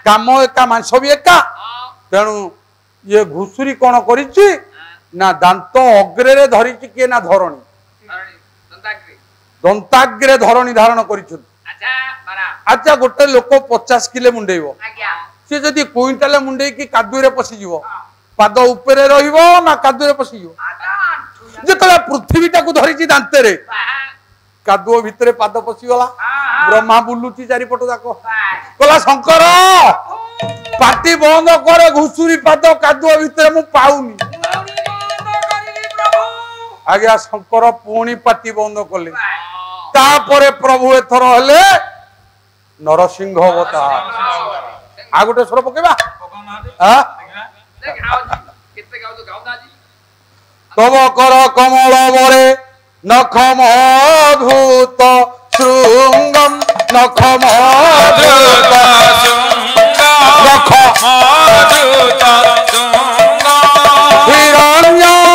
काम एका मांस भी एका तेणु ये घुसुरी कोन करिछि ना दांत अग्रे रे धरिछि के ना धरणी दंताग्रे धरणी धारण करिछु अच्छा गोटे लोक 50 किलो मुंडेइबो से जदि क्विंटाल मुंडे की कादुए रे पसी जीवो पाद उपरे रहिबो ना कादुए रे पसी जीवो जेतला पृथ्वीटा को धरिछि दांते रे कादुओ भितरे पाद पसी गला ब्रह्मा बुलुची चारि पट जाको कला शंकर पाटी बंद करे घुसुरी पाद कादुओ भितरे मु पाउनी आज्ञा शंकर पुणी पाटी बंद कले तापरे प्रभु एथर हेले नरसिंह अवतार आ गोटे स्वर पकेबा तब कर कमल बरे नख मधुत शृंगम नख मधुत नख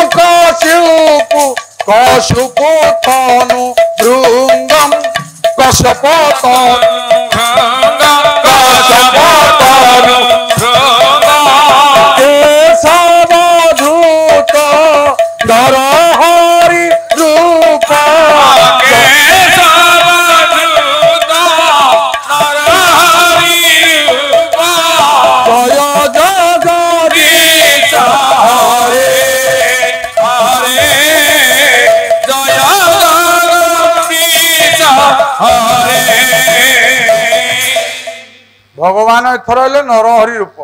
हिरण्यकशिपु कशुपु तनु भृंगम कशपतनु केशवधूत नर हरि रूप जय जगदीश हरे हरे जय जगदीश हरे भगवान एथर हेले नरहरि रूप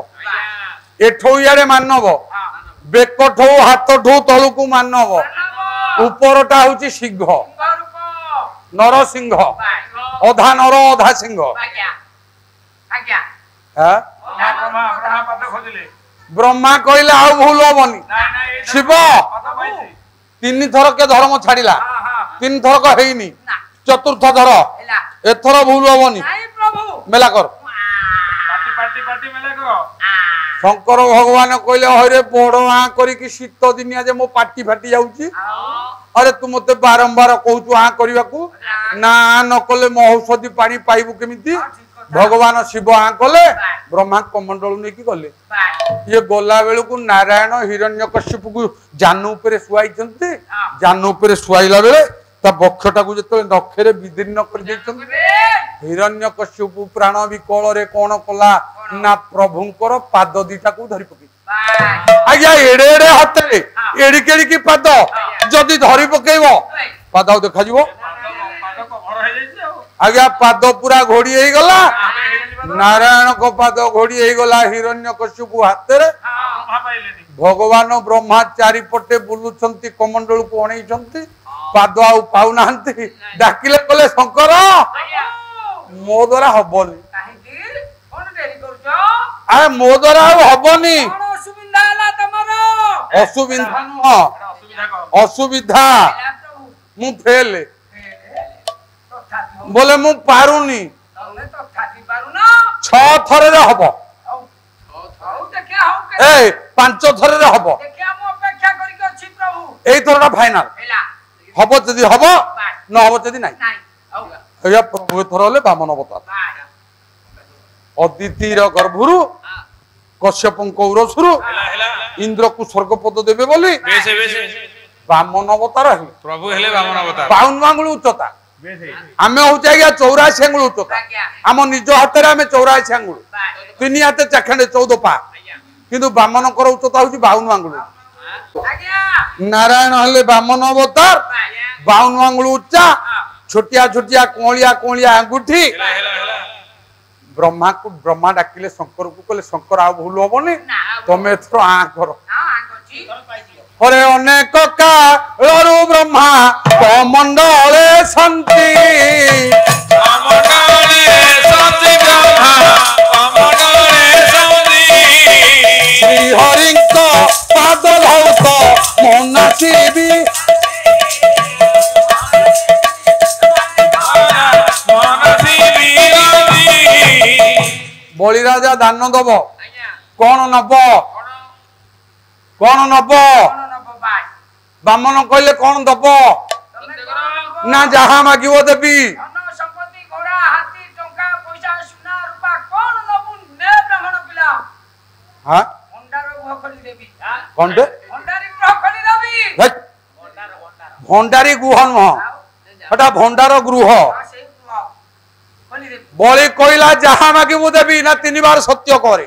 एठो इयारे मानव बेकठो हाथठो तलुकु मानव उपरटा होची सिंह नरसिंह अधा नर अधा सिंह ब्रह्मा कहले आ भूल हबनी शिव 3 थर के धर्म छाड़िला 3 थर को हेइनी चतुर्थ थर एथर भूल हबनी मेला कर शंकर भगवान कहले हरे बड़ आ करी शीत दिनिया जे मो पाटी फाटी जाउची अरे तू मते बारंबार कहू आ करबा को ना न कले मो औषधि पानी पाइबु केमिति भगवान शिव आ कले ब्रह्मा कमंडल ने की गले ये गोला बेलु को नारायण हिरण्यकशिपु को जानु ऊपर सुआई छंती जानु ऊपर सुआइला बेले ता बक्षटा को जते नखरे विदीर्ण कर देछंती हिरण्यकशिपु प्राण विकल रे कोन कला ना प्रभुंकर पाद दीटा को धरि पकी आज्ञा एडे एडे हाथे एडी केडी की पाद जदी धरि पकेइबो पाद देखा जिवो आज्ञा पाद पूरा घोड़ी हे गला नारायण को पाद घोड़ी हे गला हिरण्यकशिपु हाथे रे भगवान ब्रह्मा चारि पटे बुलुछंती कमंडल को अणैछंती पाद आउ पाउ नाहंती डाकिले कले शंकर मो द्वारा हबनी अरे मो द्वारा हबनी असुविधा असुविधा मु फेल बोले मु पारुनी 6 थर रे हब ए 5 थर रे हब ए थरटा फाइनल हब जदी हब न हब जदी नाही या प्रभु एथर हेले वामन अवतार अदितिर गर्भरु कश्यप कौरसुरु इंद्र को स्वर्ग पद देवे बोली वामन अवतार हेले प्रभु हेले वामन अवतार 52 आंगुल उच्चता आमे होचे आज्ञा 84 आंगुल उच्चता आम निज हाथ में आमे 84 आंगुल 3 हाथ चाखंडे 14 पा किंतु वामन कर उच्चता होची 52 आंगुल नारायण हेले वामन अवतार 52 आंगुल उच्चा छोटिया छोटिया कोलिया अंगूठी ब्रह्मा को ब्रह्मा डाकिले शंकर को कहले शंकर आ भूल होबनी तमे एथरो आ करो हरे अनेक कालरु ब्रह्मा कमंडले संति श्री हरिंक पाद धौत मनासीबी बलि राजा दान दब कौन नब बामन कहले कौन दब ना जहा मागिव देवी भंडारी गुह नुह भंडार गृह बलि कहला जहा मागिबू देवी ना 3 बार सत्य करे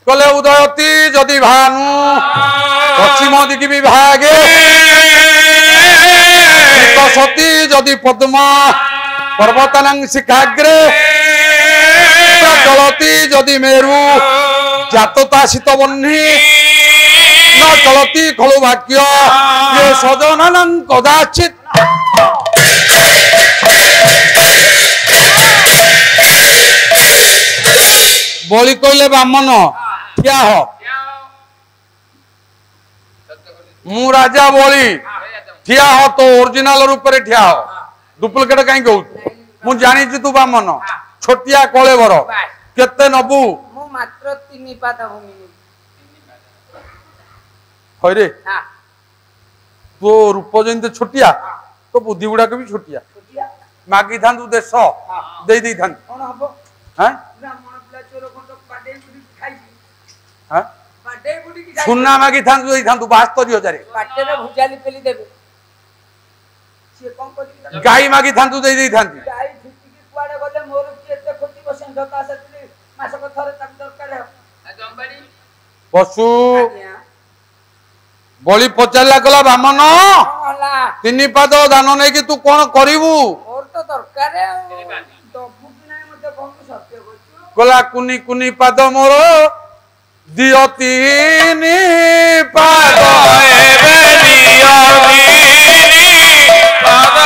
कले उदयती जदि भानु पश्चिम दिगी विभागे सती जदि पद्म पर्वतानां शिखाग्रे चलती जदि मेरु जातता शीत बन्ही न चलती खलु भाग्य ये सजनानं कदाचित बलि कहले ब्राह्मण ठिया हो मु राजा बलि ठिया हो तो ओरिजिनल रूप रे ठिया हो डुप्लिकेट कहीं कहू मु जानी तू ब्राह्मण छोटिया कलेवर केते नबू मु मात्र 3 पाद भूमि हरे तो रूप जंते छोटिया तो बुद्धि गुडा भी छोटिया मागी थांतु देश दे दे थांतु कोन हबो हैं ब्राह्मण प्ला चोर कोन पाडे गुडी खाई हैं पाडे गुडी की सुन्ना मागी थांतु दे थांतु 72000 पाटे रे भुजाली पेली देबे से कोन कोजी गाई मागी थांतु दे दे थांतु गाई ठिकी की कुआडे गले मोर की एते खोटी बसन जता सतली मासक थरे तक दरकार है जंबाड़ी पशु बलि पचारला कला ब्राह्मण होला 3 पाद दान नै कि तू कोन करिवु मोर तो दरकार है दबु की नै मते कोन सत्य करछु कला कुनी कुनी पाद मोर दियो 3 पाद एबे दियो 3 पाद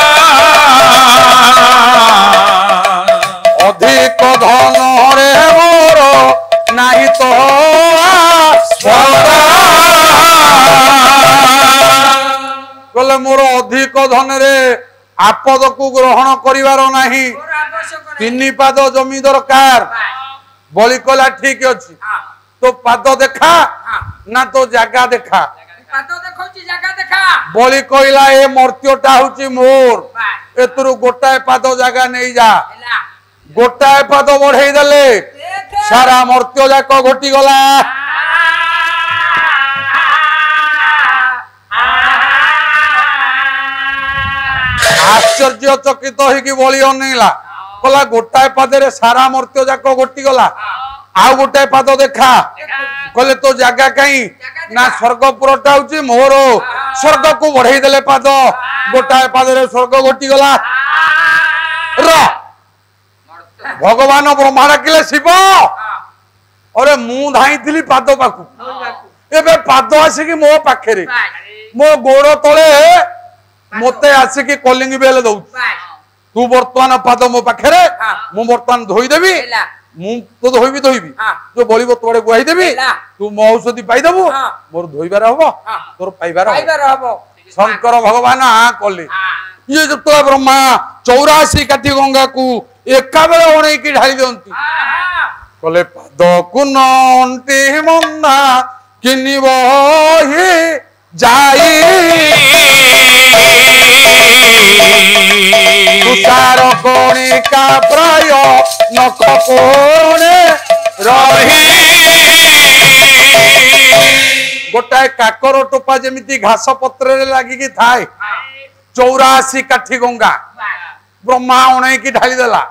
अधिक धन रे मोर नाही तो कले मोर अधिक धन रे आपद को ग्रहण करिवार नाही 3 पाद जमी दरकार बलि कला ठीक अछि तो पाद देखा ना तो जगह देखा पाद देखौची जगह देखा बलि कहला ए मर्त्यटा होची मोर एतरु गोटाए पाद जगह नहीं जा गोटाए पाद बढ़ाई देले सारा मर्त्य जाक घटी गला आश्चर्य चकित होगी बलि अनेला कला गोटाए पादे सारा मर्त्य जाक घटी गला आउ गोटाए पाद देखा कहले तो जगह कहीं ना स्वर्गपुरटा होची मोर स्वर्ग को बढ़ाई देले पाद गोटाए पादे स्वर्ग घटी गला भगवान ब्रह्मा डाकिले शिव अरे मु धाई थी पाद पाखु एबे पाद आसिकी मो पाखे मो गोड़ तले मते आसिकी कलिंग बेल दउ तू वर्तमान पाद मो पाखे मु वर्तमान धोई देबी मु तो धोइबी जो बलिब तोड़े गुआई देबी तू मो औषधि पाई देबू मोर धोइबार हबो तोर पाइबार हबो शंकर भगवान आ कले ये जब तो ब्रह्मा 84 काठी गंगा को एका बेले ओणे की ढाली देंती কলে পাদ কুনন্তি মন্দা কিনিব হি যাই তুষার কণিকা প্রায় নখ কোণে রহি গোটাଏ কাকର ଟୋପା ଯେମିତି ଘାସ ପତ୍ରରେ ଲାଗିକି ଥାଏ 84 କାଠି ଗଙ୍ଗା ବ୍ରହ୍ମା ଅଣେଇକି ଢାଳି ଦେଲା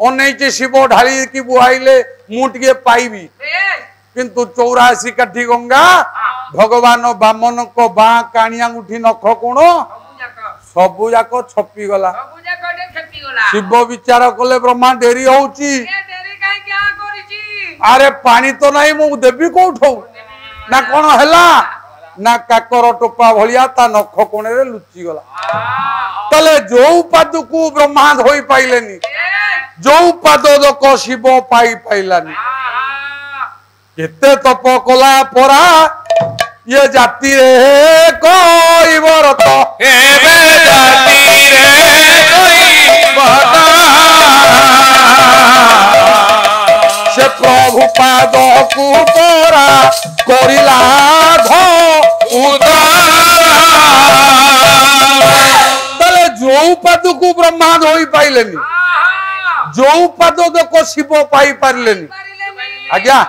ଅନେଇଛି ଶିବ ଢାଳିକି ବୁହାଇଲେ ମୁଁ ଟିକେ ପାଇବି କିନ୍ତୁ 84 କାଠି ଗଙ୍ଗା ଭଗବାନ ବାମନଙ୍କ ବାଁ କାଣି ଆଙ୍ଗୁଠି ନଖ କୋଣ ସବୁ ଯାକ ଛପି ଗଲା ଶିବ ବିଚାର କଲେ ବ୍ରହ୍ମା ଡେରି ହଉଛି ଆରେ ପାଣି ତ ନାହିଁ ମୁଁ ଦେବି କୋଉଠୁ ନା କଣ ହେଲା ନା କାକର ଟୋପା ଭଳିଆ ତା ନଖ କୋଣରେ ଲୁଚି ଗଲା ତାହେଲେ ଯୋଉ ପାଦକୁ ବ୍ରହ୍ମା ଧୋଇ ପାଇଲେନି ଯୋଉ ପାଦ ଦକ ଶିବ ପାଇ ପାଇଲାନି କେତେ ତପ କଲା ପରା ये जाति रे कोई व्रत हेबे जाति रे कोई व्रत से प्रभु पाद को परा करिला धो तले जो पाद को ब्रह्मा धोई पाइलेनी जो पाद को शिव पाई पारलेनी आज्ञा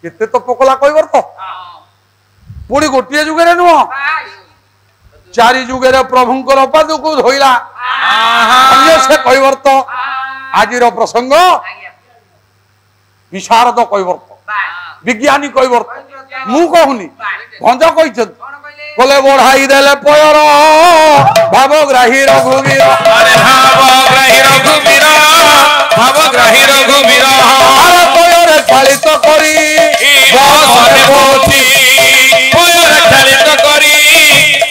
केते तपकला कोई व्रत पुणी गोटे जुगे नुह 4 जुगे प्रभुंकर पाद को धोइला से कैवर्त आज प्रसंग विशारद कैवर्त विज्ञानी कैवर्त मु कहूनी भंज कहे बढ़ाई देले पयर भावग्राही रघुवीर भावग्राही रघुवीर पयर पालित करी चालित करी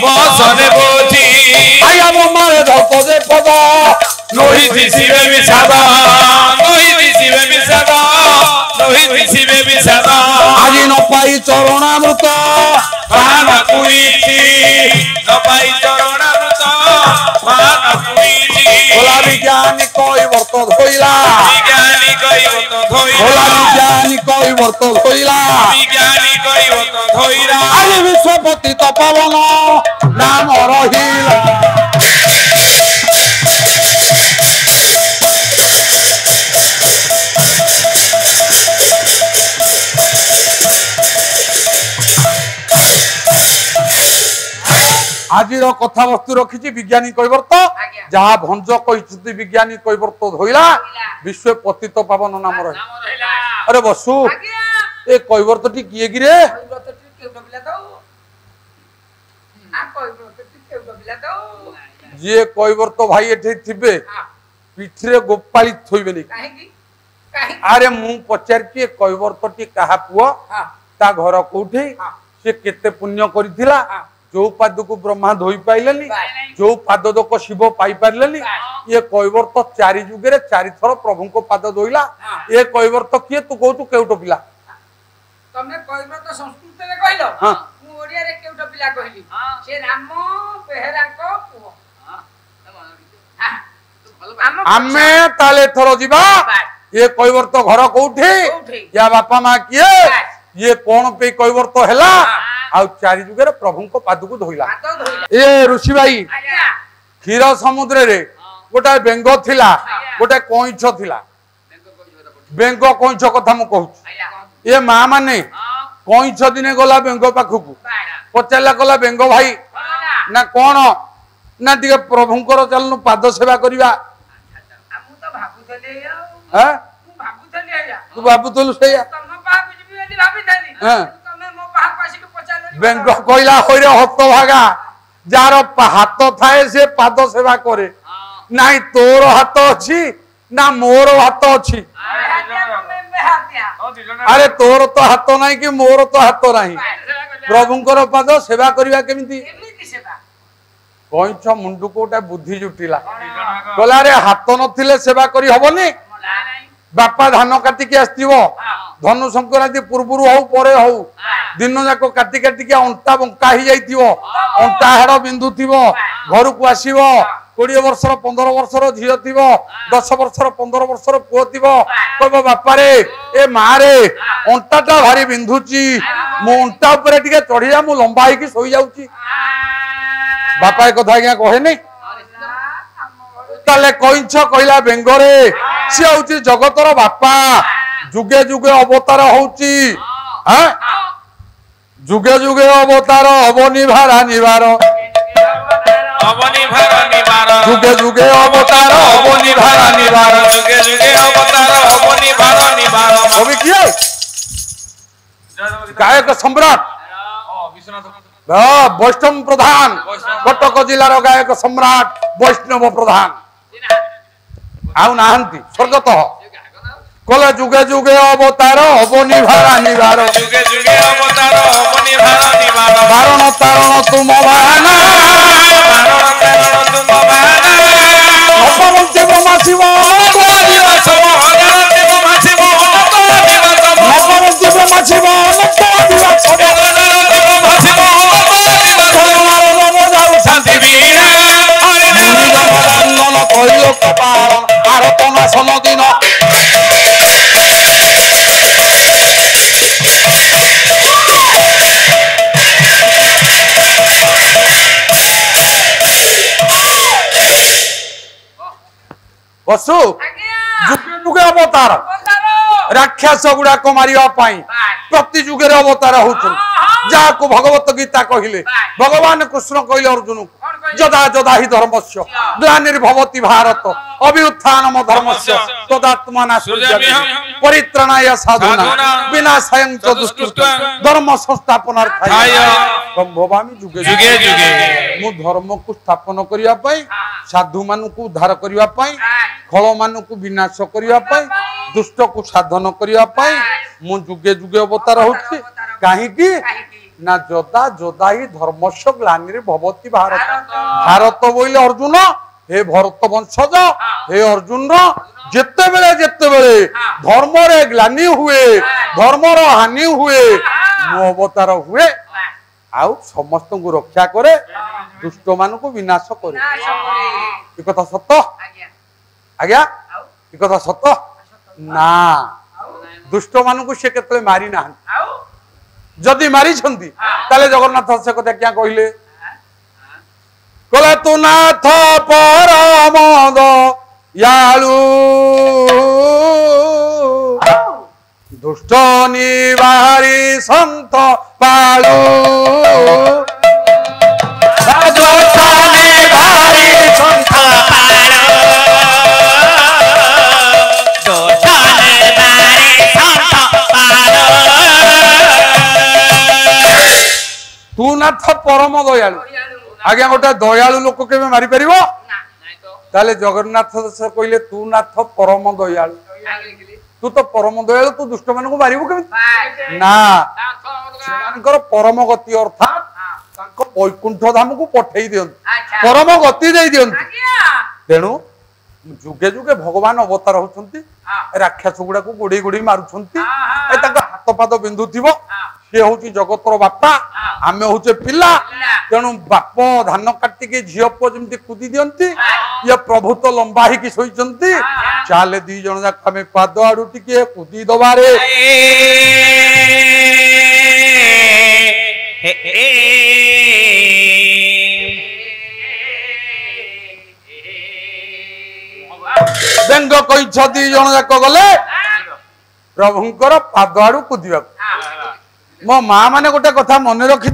बसने बोझी आया मारे धौत जे पद लोही दिशिबे विषाद लोही दिशिबे विषाद लोही दिशिबे विषाद आज न पाई चरणामृत पान पुईची न पाई चरणामृत पान पुईची भोला विज्ञानी कोई व्रत धोइला विज्ञानी कोई व्रत धोइला भोला विज्ञानी कोई व्रत धोइला विज्ञानी कोई व्रत धोइला आज विश्वपति तपवन नाम रहिला आज कथा वस्तु रखी विज्ञानी कैवर्त जहाँ भंज कही विज्ञानी कैवर्त धोइला विश्व पतित पावन नाम रही अरे बसु ए कैवर्त टी किए गिरे जी कैवर्त भाई एठे थिबे पिठरे गोपाली थोइबेनी अरे मु पचार के कैवर्त टी कहा पुओ ता घर कोठी से केते पुण्य करिथिला जो पाद को ब्रह्मा धोई पाइलेनी जो पाद दक शिव पाई पारलेनी ये कैवर्त 4 जुगे 4 थर प्रभु को पाद धोइला ये कैवर्त किए तू कहू केउटो पिला तमे कैवर्त संस्कृत रे कहलो मु ओडिया रे केउटो पिला कहली से राम बेहरा को पुओ आमे ताले थरो जीवा ये कैवर्त घर कोठी या बापा मां किए ये कौन पे कैवर्त हैला आ 4 जुगे प्रभु को पाद को धोइला ए ऋषि भाई क्षीर समुद्र रे गोटा बेंग थिला गोटा कोइछ थिला बेंग कोइछ कथा मु कहू ए मां माने कोइछ दिने गला बेंग पाखु को पचाला कला बेंग भाई ना कौन ना टिके प्रभुंकर चलनु पाद सेवा करिवा मु तो भाबुथले हैं मु भाबुथले तू भाबुथलु सेया तम पाखु जिबी एली भाबिथली हां तमे मो पाख पासी को पचालो बेंग कहला होरे हत भागा जार हाथ थाए से पाद सेवा करे नाई तोर हाथ अच्छी ना मोर हाथ अच्छी अरे तोर तो हाथ नहीं कि मोर तो हाथ नहीं प्रभुंकर पाद सेवा करवा केमिति कइछ मुंडू कोटा बुद्धि जुटिला गला रे हाथ नथिले सेवा करी हबनी बापा धान काटिकी आसथिबो धनु संक्रांति पूर्वरु हौ परे हौ दिन जाक काटी काटी अंटा बंका ही जाइथिबो अंटा हाड़ बिंदुथिबो घर को आसीबो 20 वर्षर 15 वर्षर झील थी 10 वर्षर 15 वर्षर पुओ थी कह बापा रे ए माँ रे अंटाटा भारी बिंधुची मो अंटा उपर टिके चढ़ी जा मु लंबा होगी शोई जाऊची बापा एक कथा आज्ञा कहे नहीं ताले कइंछ कहला बेंगरे सी होची जगतर बापा जुगे जुगे अवतार होची हां जुगे जुगे अवतार अवनी भारा निवार अवनी भारा निवार जुगे जुगे अवतार अवनी भारा निवार जुगे जुगे अवतार अवनी भारा निवार कवि किए गायक सम्राट वैष्णव प्रधान कटक जिलार गायक सम्राट वैष्णव प्रधान आउ नाहंती स्वर्गत कले जुगे जुगे अवतार अवनी भारा निवार जुगे जुगे अवतार अवनी भारा निवार बारण तारण तुम बाना बारण तारण तुम बाना नवमंती ब्रह्मा शिव दिवस मोहनते मासिब दिवस नवमंती ब्रह्मा शिव दिवस मासिब दिवस शांति वीणा नंदन कहियो कपाल आरतना सनदिन बसु जुगे जुगे अवतार राक्षस गुड़ाक मारिया प्रति जुगे अवतार होउछन जाको भगवत गीता कहिले भगवान कृष्ण कहिले अर्जुन जदा जदा ही धर्मस्य ग्लानिर्भवति भारत अभ्युत्थानम धर्मस्य तदात्मना सृजामि परित्राणाय साधूनां विनाशाय च दुष्कृतां धर्म संस्थापनार्थाय संभवामि जुगे जुगे जुगे मु धर्म को स्थापन करिया पई साधु मान को उद्धार करिया पई खळ मान को विनाश करिया पई दुष्ट को साधन करिया पई मु जुगे जुगे अवतार होछि काहे की ना जदा जदा ही धर्मस्य ग्लानिर भवति भारत भारत बोले अर्जुन हे भरत वंशज हे अर्जुन जेते बेले धर्म रे ग्लानि हुए धर्म रो हानि हुए मो अवतार हुए आउ समस्त को रक्षा करे दुष्ट मान को विनाश करे कथा सत्य आज्ञा कथा सत्य ना दुष्ट मान को से केतले मारी ना जदि मारी छंती ताले जगन्नाथ से कथा क्या कहले कले तू नाथ परम दयालु दुष्ट निवारी संत पालू दुष्ट निवारी संत तू नाथ परम दयालु आज्ञा गोटे दयालु लोक के मारी परिबो ताले जगन्नाथ से कहले तू नाथ परम दयालु तू तो परम दयालु तू दुष्ट मान को मारिबो केमि ना सेमानकर परम गति अर्थात तांको वैकुंठ धाम को पठेई दियंत परम गति देई दियंत तेनु जुगे जुगे भगवान अवतार होचंती राक्षस गुडा को गोडी गोडी मारुचंती ए तांको हाथ पाद बिंदु थिबो से हूँ जगतर बापा आमे हूँ पिला तेणु बाप धान काटिके झील पुओ जमी कुदी दियंती ये प्रभु तो लंबा ही शोचंती चाले दी जन जाक आमे पाद आड़ू टिके कुदी दबारे बेंग कही दी जन जाक गले प्रभुंकर पाद आड़ू कुदिया मो माँ माने गोटे कथा मन रखि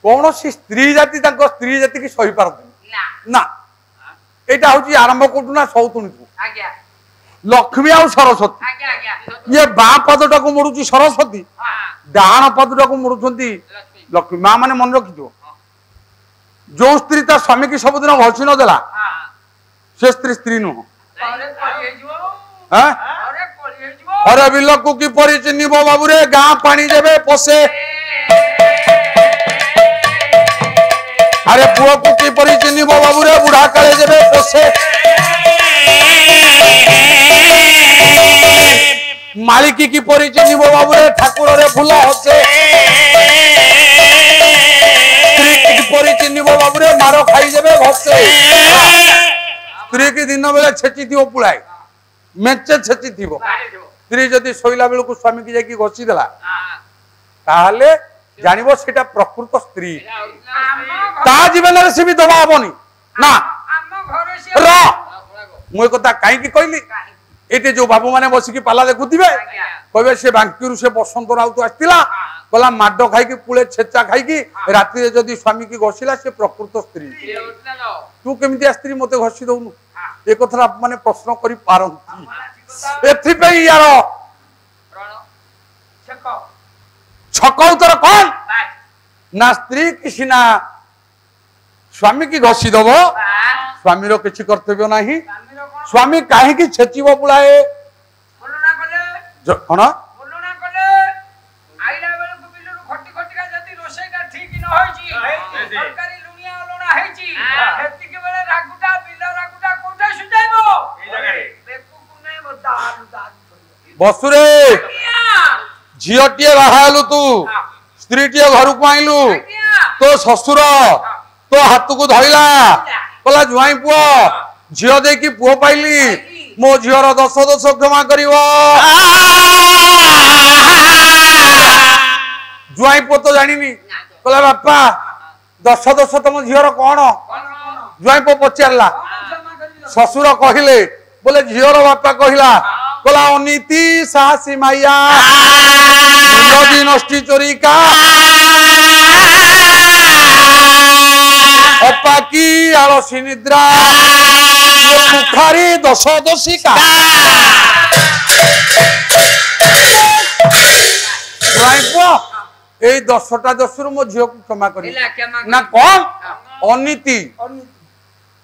कौन सी स्त्री जाति स्त्री जाति की सही पारती ना एटा हूँ आरंभ करूँ ना सौतुणी लक्ष्मी आ सरस्वती ये बा पदटा को मोड़ुची सरस्वती डाण पदटा को मोड़ुंट लक्ष्मी माँ माने मन रखि जो स्त्री ता स्वामी की सबुदिन घसी नदेला से स्त्री स्त्री नुह अरे बिलक को किपरि चिन्हिब बाबू रे गाँ पानी देवे पशे अरे पुओ को किपरि चिन्हिब बाबू रे बुढ़ा काले देवे पशे मालिकी किपरि चिन्हिब बाबू रे ठाकुर रे फूल हसे स्त्री किपरि चिन्हिब बाबू रे मार खाई देवे घसे दिन बेले छेची थी पुलाए मेचे छेची थी स्त्री जदि शोला बेलू स्वामी की जाकि घोषी देला ताहले जानिबो सेटा प्रकृत स्त्री ता जीवन रे से भी दबा हबनी ना र मु कथा काई की कहली एटे जो बाबू माने बसिकी पाला देखुथिबे कहबे से बांकीरु से बसंत राउत आस्तिला गला माडो खाई की पुले छेचा खाई की राति रे जदी स्वामी की घोषिला से प्रकृत स्त्री तू केमिति स्त्री मते घोषि दउनु ए कथा माने प्रश्न करि पारंती एथि पे यार छक उत्तर कौन ना स्त्री किसी ना स्वामी की घोषी दब स्वामी रो किछि कर्तव्य नाही स्वामी काहे की छेचिबो बुलाए कोन बसुरे झीटीए बाहलु तू स्त्रीटीए घर को आईलु तो ससुर तो हाथ को धरला कहला जुआई पुओ झील दे कि पुओ पाइली मो झीर दस दस क्षमा कर जुआई पुओ तो जानी कहला बापा दस दस तुम झीर कौन जुआई पुओ पचारा ससुर कहले बोले झीर बापा कहला कहला अनीति साहसी माइया नदी नष्टी चोरी का अपाकी आलसी निद्रा मुखारी दश दशिका এই 10টা দশরু মো ঝিও को क्षमा करी ना कौन अनीति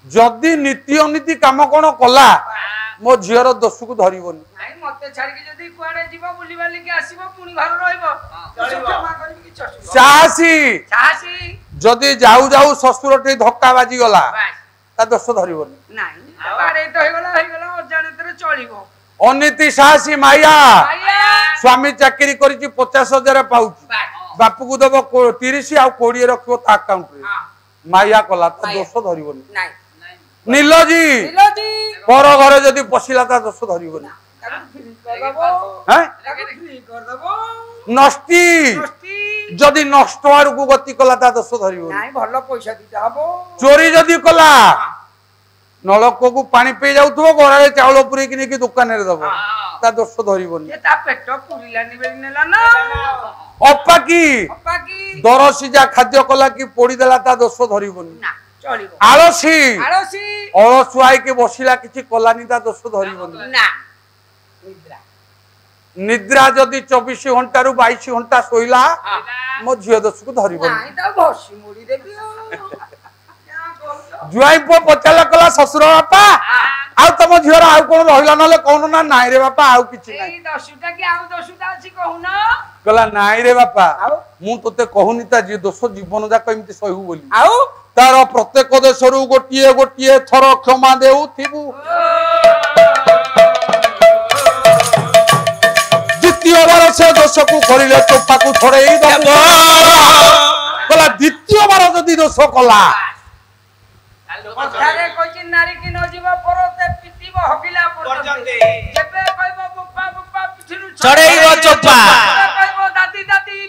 जदि नीति अनीति काम कोन कला मो झियर दोष को धरिबोनी नाही मते छाड़ी के जदी कुआडे जीवो बुली बाली के आसीबो पुनी घर रहइबो क्षमा करी कि चाहसी जदि जाऊ जाऊ ससुर टे धक्का बाजी गला ता दोष धरिबोनी नाही बारे तो हेगला अजाने तरे चलिबो अनीति साहसी माया स्वामी चाकरी करिछि 50,000 पाउछि बापू को देबो 30 आ 20 रखिबो ता अकाउंट रे माया कला ता दोष धरिबोनी नाही नीलोजी पर घरे जदि पशिला ता दोष धरिबोनी नष्टी जदि नष्ट को गति कला ता दोष धरिबोनी नाही भलो पैसा दिता हबो चोरी जदि कला नलको को पानी पे जाउथबो घरे चावल पुरी किने की दुकान रे दबो ता दोष धरिबोनी ए ता पेट पुरीला निबेली नेला ना अप्पा की दरसिजा खाद्य कला की पोड़ी देला ता दोष धरिबोनी ना चलिबो आलसी अलसुआई के बसिला किछि कलानी ता दोष धरिबोनी ना निद्रा जदि 24 घंटा रु 22 घंटा सोइला मो झियो दोष को धरिबोनी नाही ता बसी मुड़ी देबी जुआई पो पचाला कला ससुर बापा आ तम झियर आ कोन रहिला नले कोन ना नाई रे बापा आ किछि नाही ए 10टा कि आ 10टा अछि कहूना कला नाई रे बापा मु तते कहूनी ता जे दोष जीवन जा कमिति सहिउ बोली आ तार प्रत्येक देशरु गोटिए गोटिए थर क्षमा देउ थिबु द्वितीय बार से दोष को करिले चोपा को छोड़ेई दबो कला द्वितीय बार जदी दोष कला पछारे कोइ नारी की न जीव परते पितिबो हगिला परते जेबे कहबो बप्पा बप्पा पिठिरु चढ़ेइबो चोपा कहबो दादी दादी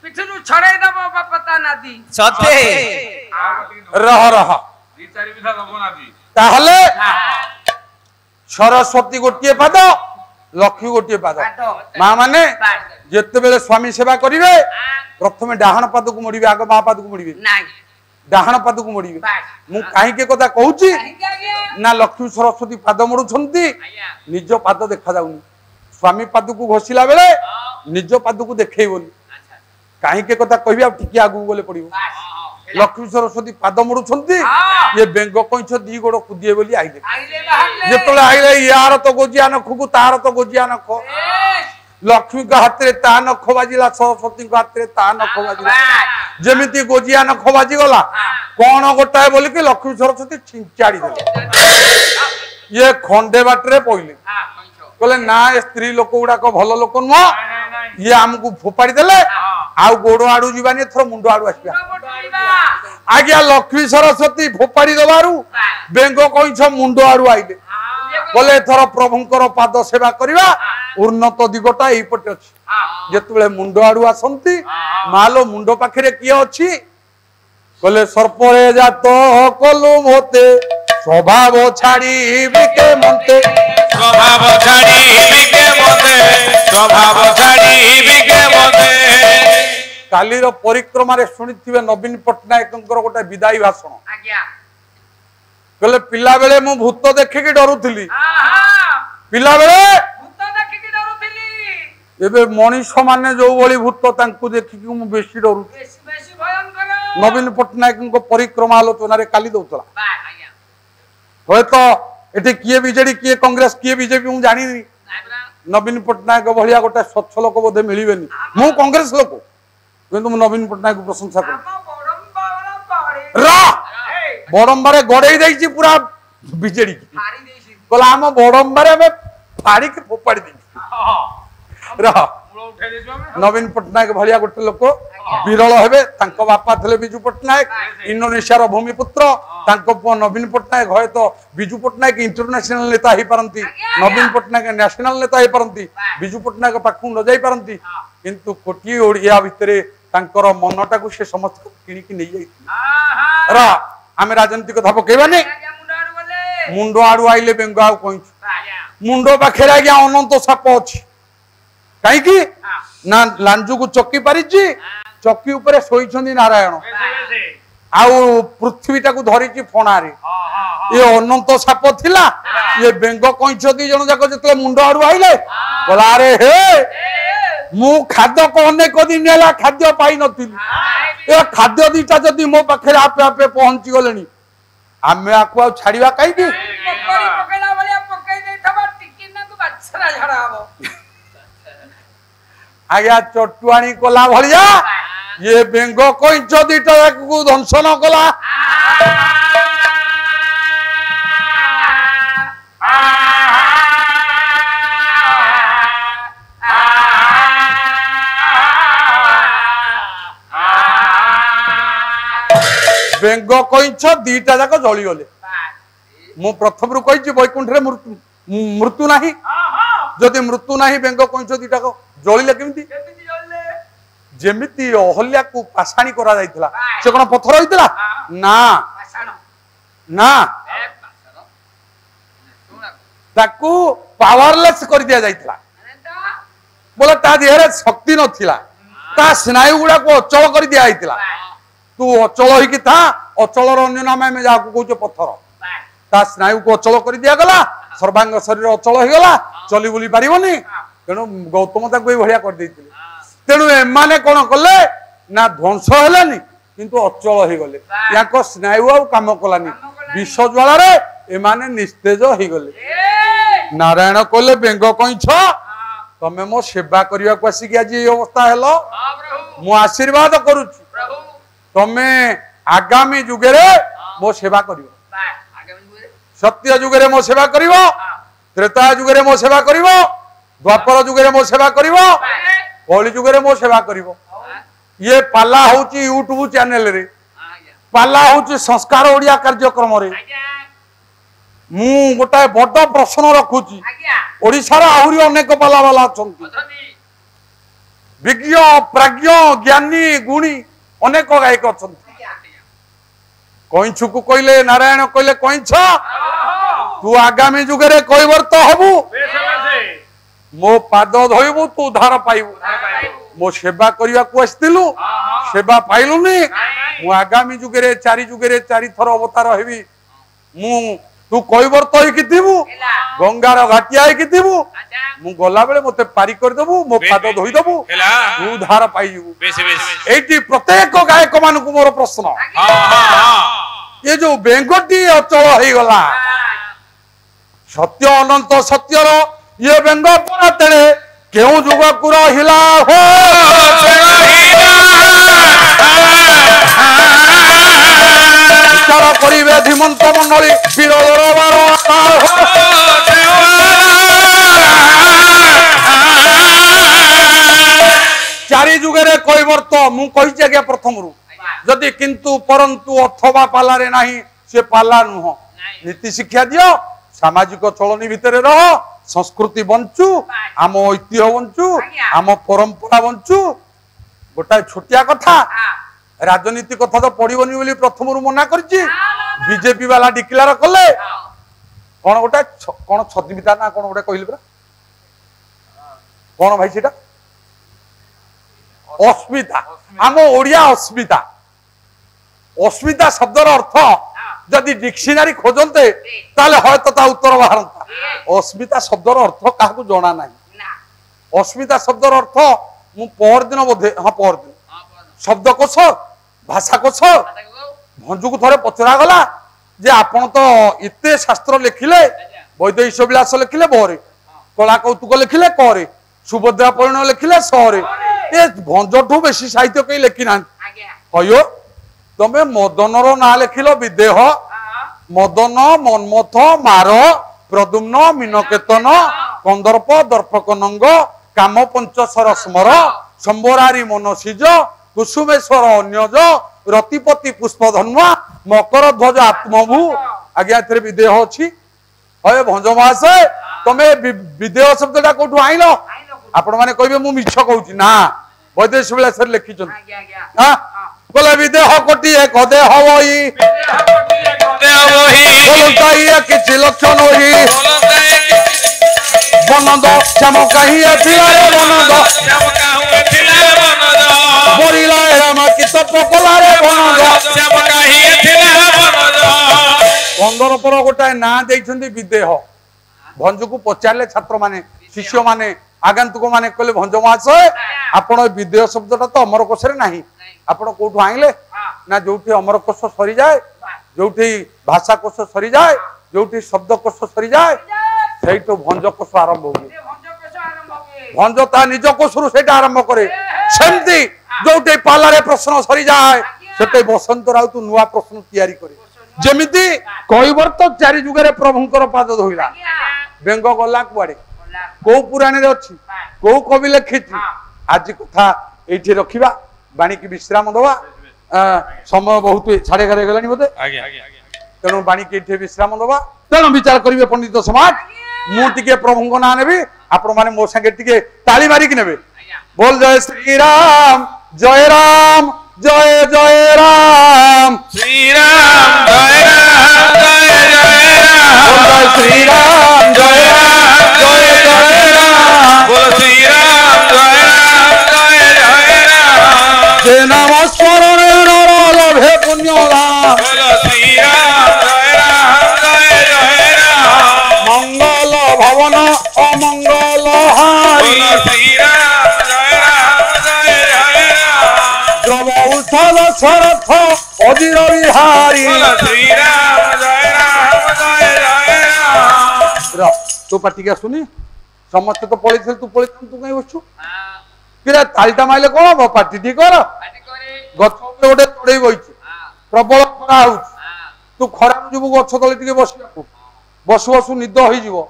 पिठिरु छड़ेई दबो बापता नादी सते रह दी चारि विधा दबो नादी ताहले सरस्वती गोटिए पाद लक्ष्मी गोटिए पाद मां माने जेते बेले स्वामी सेवा करिवे प्रथमे डाहण पाद को मोड़िबे आगो मा पाद को मोड़िबे नाही डाहण पाद को मोड़िबे मु काहे के कथा कहूची ना लक्ष्मी सरस्वती पाद मोड़ुछंती निज पाद देखा जाउनी स्वामी पाद को घोषिला बेले निज पाद को देखैबोनी काहे के कथा कहबी आ टिकी आगु बोले पड़िबो लक्ष्मी सरस्वती पाद मोड़ुछंती ये बेंग कइछ दी गोड़ कुदिए बोली आइले जेतले आइले यार तो गोजिया नखु को तार तो गोजिया नख लक्ष्मी का हाथ रे ता नख बाजिला सरस्वती का हाथ रे ता नख बाजिला जेमिति गोजिया नख बाजी गला कोन गोटाए बोली कि लक्ष्मी सरस्वती छिंचाड़ी देले ये खंडे बाटरे पइले कहले ना स्त्री लोक गुडा को भलो लोक नुह ये आमको फोपाड़ी देले आउ गोड़ आड़ू जीवानी थोड़ा मुंडो आड़ू आसिया आज्ञा लक्ष्मी सरस्वती फोपाड़ी दबारू बेंग कइछ मुंडो आड़ू आइले बोले थोड़ा प्रभुंकर पाद सेवा करवा उन्नत दिगटा एई पटे अछि जेतबेले मुंडो आड़ू आसंती मालो मुंडो पाखरे किए अछि बोले सर्परे जात कलु मोते स्वभाव छाड़ी बिके मनते स्वभाव छाड़ी बिके मते स्वभाव छाड़ी बिके मते कालीर परिक्रमा रे सुनिथिबे नवीन पटनायकंकर गोटे विदाई भाषण कहले पिला बेले मु भूत देखिकी डरुथिली पिला बेले एबे मनीष माने जो भली भूत तांकु देखिकी मु बेसी डरु नवीन पटनायक परिक्रमा आलोचन रे काली दउतला होय तो एठी किए बीजेडी किए कांग्रेस किए बीजेपी मु जानि नवीन पटनायक भलिया गोटे स्वच्छ लोक बोधे मिलिबेनी मु कांग्रेस लोक किंतु मु नवीन पटनायक को प्रशंसा कर रा बड़म्बारे गड़े देछि पूरा बीजेडी कहला हम बड़म्बारे में फाड़ी के फोपाड़ी दी रा नवीन पटनायक भलिया गोटे लोक विरल हेबे तांको बापा थले बिजू पटनायक इंडोनेशिया भूमिपुत्र तांको पुओ नवीन पटनायक होय तो बिजू पटनायक इंटरनेशनल नेता ही पारंती नवीन पटनायक नेशनल नेता ही पारंती बिजू पटनायक पाखु न जाई पारंती किंतु कोटी ओडिया भितरे तांकर मनटा को से समस्त किणी की नै जाई रा आमे राजनीति कथा पकेबानी मुंडो आडू आइले बेंगाव कोइछ मुंडो पाखेरा गया अनंत साप अछि काई की ना लांजू को चक्की पारिछि चक्की ऊपर सोईछंदी नारायण आउ पृथ्वीटा को धरिछि फणा रे ये अनंत साप थिला ये बेंग कइछ दी जण जाक जतले मुंडो आडू आइले बोला रे हे मु खाद्य को अनेक दिन नेला खाद्य पाई नथिली ए खाद्य दीटा जदी मो पाखे आपे आपे पहुंची गलेनी आमे आकु छाड़ीवा काई की पकड़ी पकेला बलिया पकई दे थबा टिकी ना को बच्छरा झड़ा हबो आज्ञा चटुआणी कला भलिया ये बेंग कइछ दीटा को दंशन कला बेंग कइछ दीटा जाक जली गले मु प्रथम रु कहिछि वैकुंठ रे मृत्यु नाही जदि मृत्यु नाही बेंग कइछ दीटा को जलिले केमिति जेमिति अहल्या को पासाणी करा जाइतला से कोन पत्थर होइतला ना ना ताकू पावरलेस कर दिया जाइतला बोला ता देहरे शक्ति नथिला ता स्नायु गुडा को अचल कर दिया आइतला तू अचल होई कि था अचल रो अन्य नाम में जाको कहूचे पत्थर ता स्नायु को अचल कर दिया गला सर्वांग शरीर अचल हो गला चली बुली पारिबनी तेणु गौतम ताको भलिया कर देइतिले तेणु एमाने कोन कले ना ध्वंस हेलानी किंतु अचल हो गले याको स्नायु आ काम कलानी विष ज्वाला रे एमाने निस्तेज हो गले नारायण कहले बेंग कइछ तमे मो सेवा करिया को आसी कि आज ए अवस्था हेलो मो आशीर्वाद करूची तमे आगामी जुगे रे मो सेवा करियो सत्य जुगे रे मो सेवा करिवो त्रेता जुगे रे मो सेवा करिवो द्वापर जुगे रे मो सेवा करिवो कली जुगे रे मो सेवा करिवो ये पाला होची यूट्यूब चैनल रे पाला होची संस्कार ओडिया कार्यक्रम रे मु गोटा बड़ प्रश्न रखुची ओडिसा रा आहुरी अनेक पाला वाला अछंती विज्ञ प्राज्ञ ज्ञानी गुणी अनेक गायक अछंती कइछु को कहले नारायण कहले कइछ तू आगामी जुगे रे कइवर्त हबु मो पाद धोइबु तू उद्धार पाइबु मो सेवा करिया को आस्तिलु सेवा पाइलुनी मु आगामी जुगे रे चारि थर अवतार हेबी मु तू कइवर्त होई कि दिबु गंगार घाटिया होई कि दिबु मु गला बेले मते पारी कर देबु मो पाद धोइ देबु तू उद्धार पाइबु एठी प्रत्येक गायक मान को मोर प्रश्न ये जो बेंगटी अचल हो गला सत्य अनंत सत्यर ये बेंग परा तेरे केउ जुग को रहिला हो विचार करिवे धीमंत मंडली विरोधर बार मु कहि आज्ञा प्रथम रु जदि किंतु परंतु अथवा पालारे नाही से पाला नुह नीति शिक्षा दियो सामाजिक चलनी भितर रह संस्कृति बंचु आम ऐतिह्य बंचु आम परंपरा बंचु गोटाए छोटिया कथा राजनीति कथा तो पड़ोनी बोली प्रथम मना करछि बीजेपी वाला डिक्लेयर कले कौन गोटे कौन छदिमिता ना कौन गोटे कहले परा कौन भाई सेटा अस्मिता आम ओडिया अस्मिता अस्मिता शब्दर अर्थ जदि डिक्शनरी खोजते ताले हयतो ता उत्तर बाहरता अस्मिता शब्दर अर्थ काहाकू जणा नाही अस्मिता शब्दर अर्थ मु पर दिन बोधे हां पर दिन शब्दकोश भाषाकोश भंजु को थरे पचरा गला जे आपण तो इते शास्त्र लिखिले वैदेशिक विलास लिखिले बरे कला कौतुक लिखिले करे सुभद्रा परिणय लिखिले सरे ए भंजठू बेसी साहित्य कई लिखि ना कहियो तमे मदनर ना लिखिलो विदेह मदन मनमथ मार प्रदुम्न मीनकेतन कंदर्प दर्पकनंग काम पंचसर स्मर संबरारी मनसिज कुसुमेश्वर अन्यज रतिपति पुष्पधन्वा मकर ध्वज आत्मभू आज्ञा एथरे विदेह अछि अय भंज महाशय तमे विदेह शब्दटा कोठु आइलो आपण माने कहबे मु मिछ कहूची ना वैदेशिक विलास लिखि छन हां बोले विदेह कोटी एक देह होई बोलताई किछि लक्षण होई बनंद चमकाही थिलारे बनंद चमकाहु थिलारे बनंद बोरिला रामा कित पकलारे बनंद चमकाही थिलारे बनंद पंदर पर गोटाए ना देइछन्ती विदेह भंजु को पचारले छात्र माने शिष्य माने आगंतुक माने कहले भंज महाशय आपण विदेह शब्दटा तो अमर कोशरे नाही आपण कोठु आइले ना जोठी अमर कोश सरी जाए जोठी भाषा कोश सरी जाए जोठी शब्द कोश सरी जाए सेई तो भंज कोश आरंभ हो भंज ता निज कोशरु सेटा आरंभ करे सेमती जोठी पालारे प्रश्न सरी जाए सेते बसंत राउत नुवा प्रश्न तैयारी करे जेमिति कईवर्त चारि जुगरे प्रभुंकर पाद धोइला बेंग गला कुआडे को पुराण रे अछि को कवि लिखिछि आज कथा एठी रखिबा बाणी की विश्राम दवा समय बहुत साढ़े 11 गलानी बोधे तेणु बाणी की एठी विश्राम दवा तेणु विचार करिवे पंडित समाज मु टिके प्रभुंक ना नेबी आपण माने मो संगे टिके ताली मारी कि नेबे बोल जय श्री राम जय राम जय जय राम श्री राम जय राम जय जय राम जय श्री राम जय राम जय जय राम बोल श्री राम जय राम जय जय राम जे नाम स्मरण लभे पुण्य राम बोल श्री राम जय राम मंगल भवन अमंगल हारी बोल श्री राम जय राम द्रव उठल शरथ अजीर बिहारी बोल श्री राम जय राम तो पाटिका सुनी समस्त तो पळी तू पळी तू कहीं बसु किरा तालटा माइले कोन हो पाटी ठीक कर गछ गोटे तोड़े बइछि प्रबल खरा हो तू खरा जुबु गछ तले टिके बसिया बसु बसु निद होई जीवो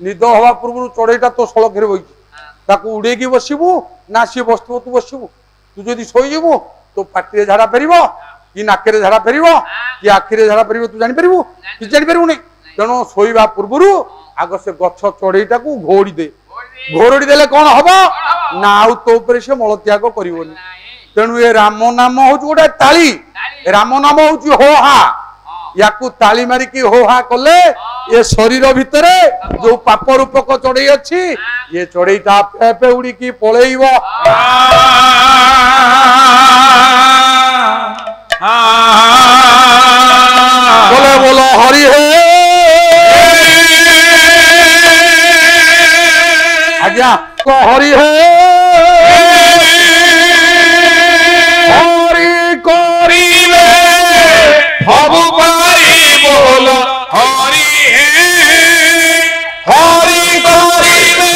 निद हवा पूर्व चढ़ईटा तो सड़क घरे बइछि ताकू उड़े की बसिबू ना सी बसतो तू बसिबू तू जदि सोई जीवू तो पाटी रे झाड़ा फेरिबो कि नाके रे झाड़ा फेरिबो कि आखि रे झाड़ा फेरिबो तू जानि परिबू कि जानि परिबू नै तेणु शोवा पूर्व आग से गछ चढ़ईटा को घोड़ी दे घोड़ी देले कौन हम ना आउ तो ऊपर से मल त्याग करबोनी तेणु ये राम नाम हूँ गोटे ताली राम नाम हूँ हो हा या ताली मारिकी हो हा कले ये शरीर भितर जो पाप रूपक चढ़ई अच्छी ये चढ़ईटा आपे आपे उड़ीकी पलैब बोले बोलो हरि हे आज्ञा तो हरि हे हरि करिले हबु पारी बोल हरि हे हरि करिले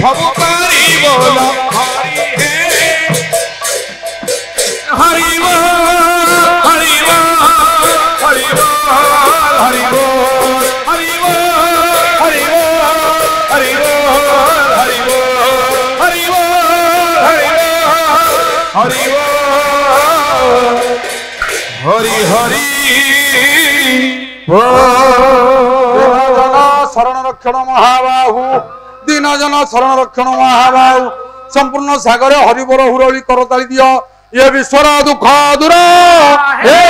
हबु पारी बोल हरि हे हरि बोल हरि बोल हरि बोल हरि बोल हरि बोल हरि बोल हरि बोल हरि बोल হরি হরি দীনজন শরণ রক্ষণ মহাবাহু দীনজন শরণ রক্ষণ মহাবাহু সম্পূর্ণ সাগরে হরিবর হুরলি করতালি দিও এ বিশ্বর দুঃখ দূর হে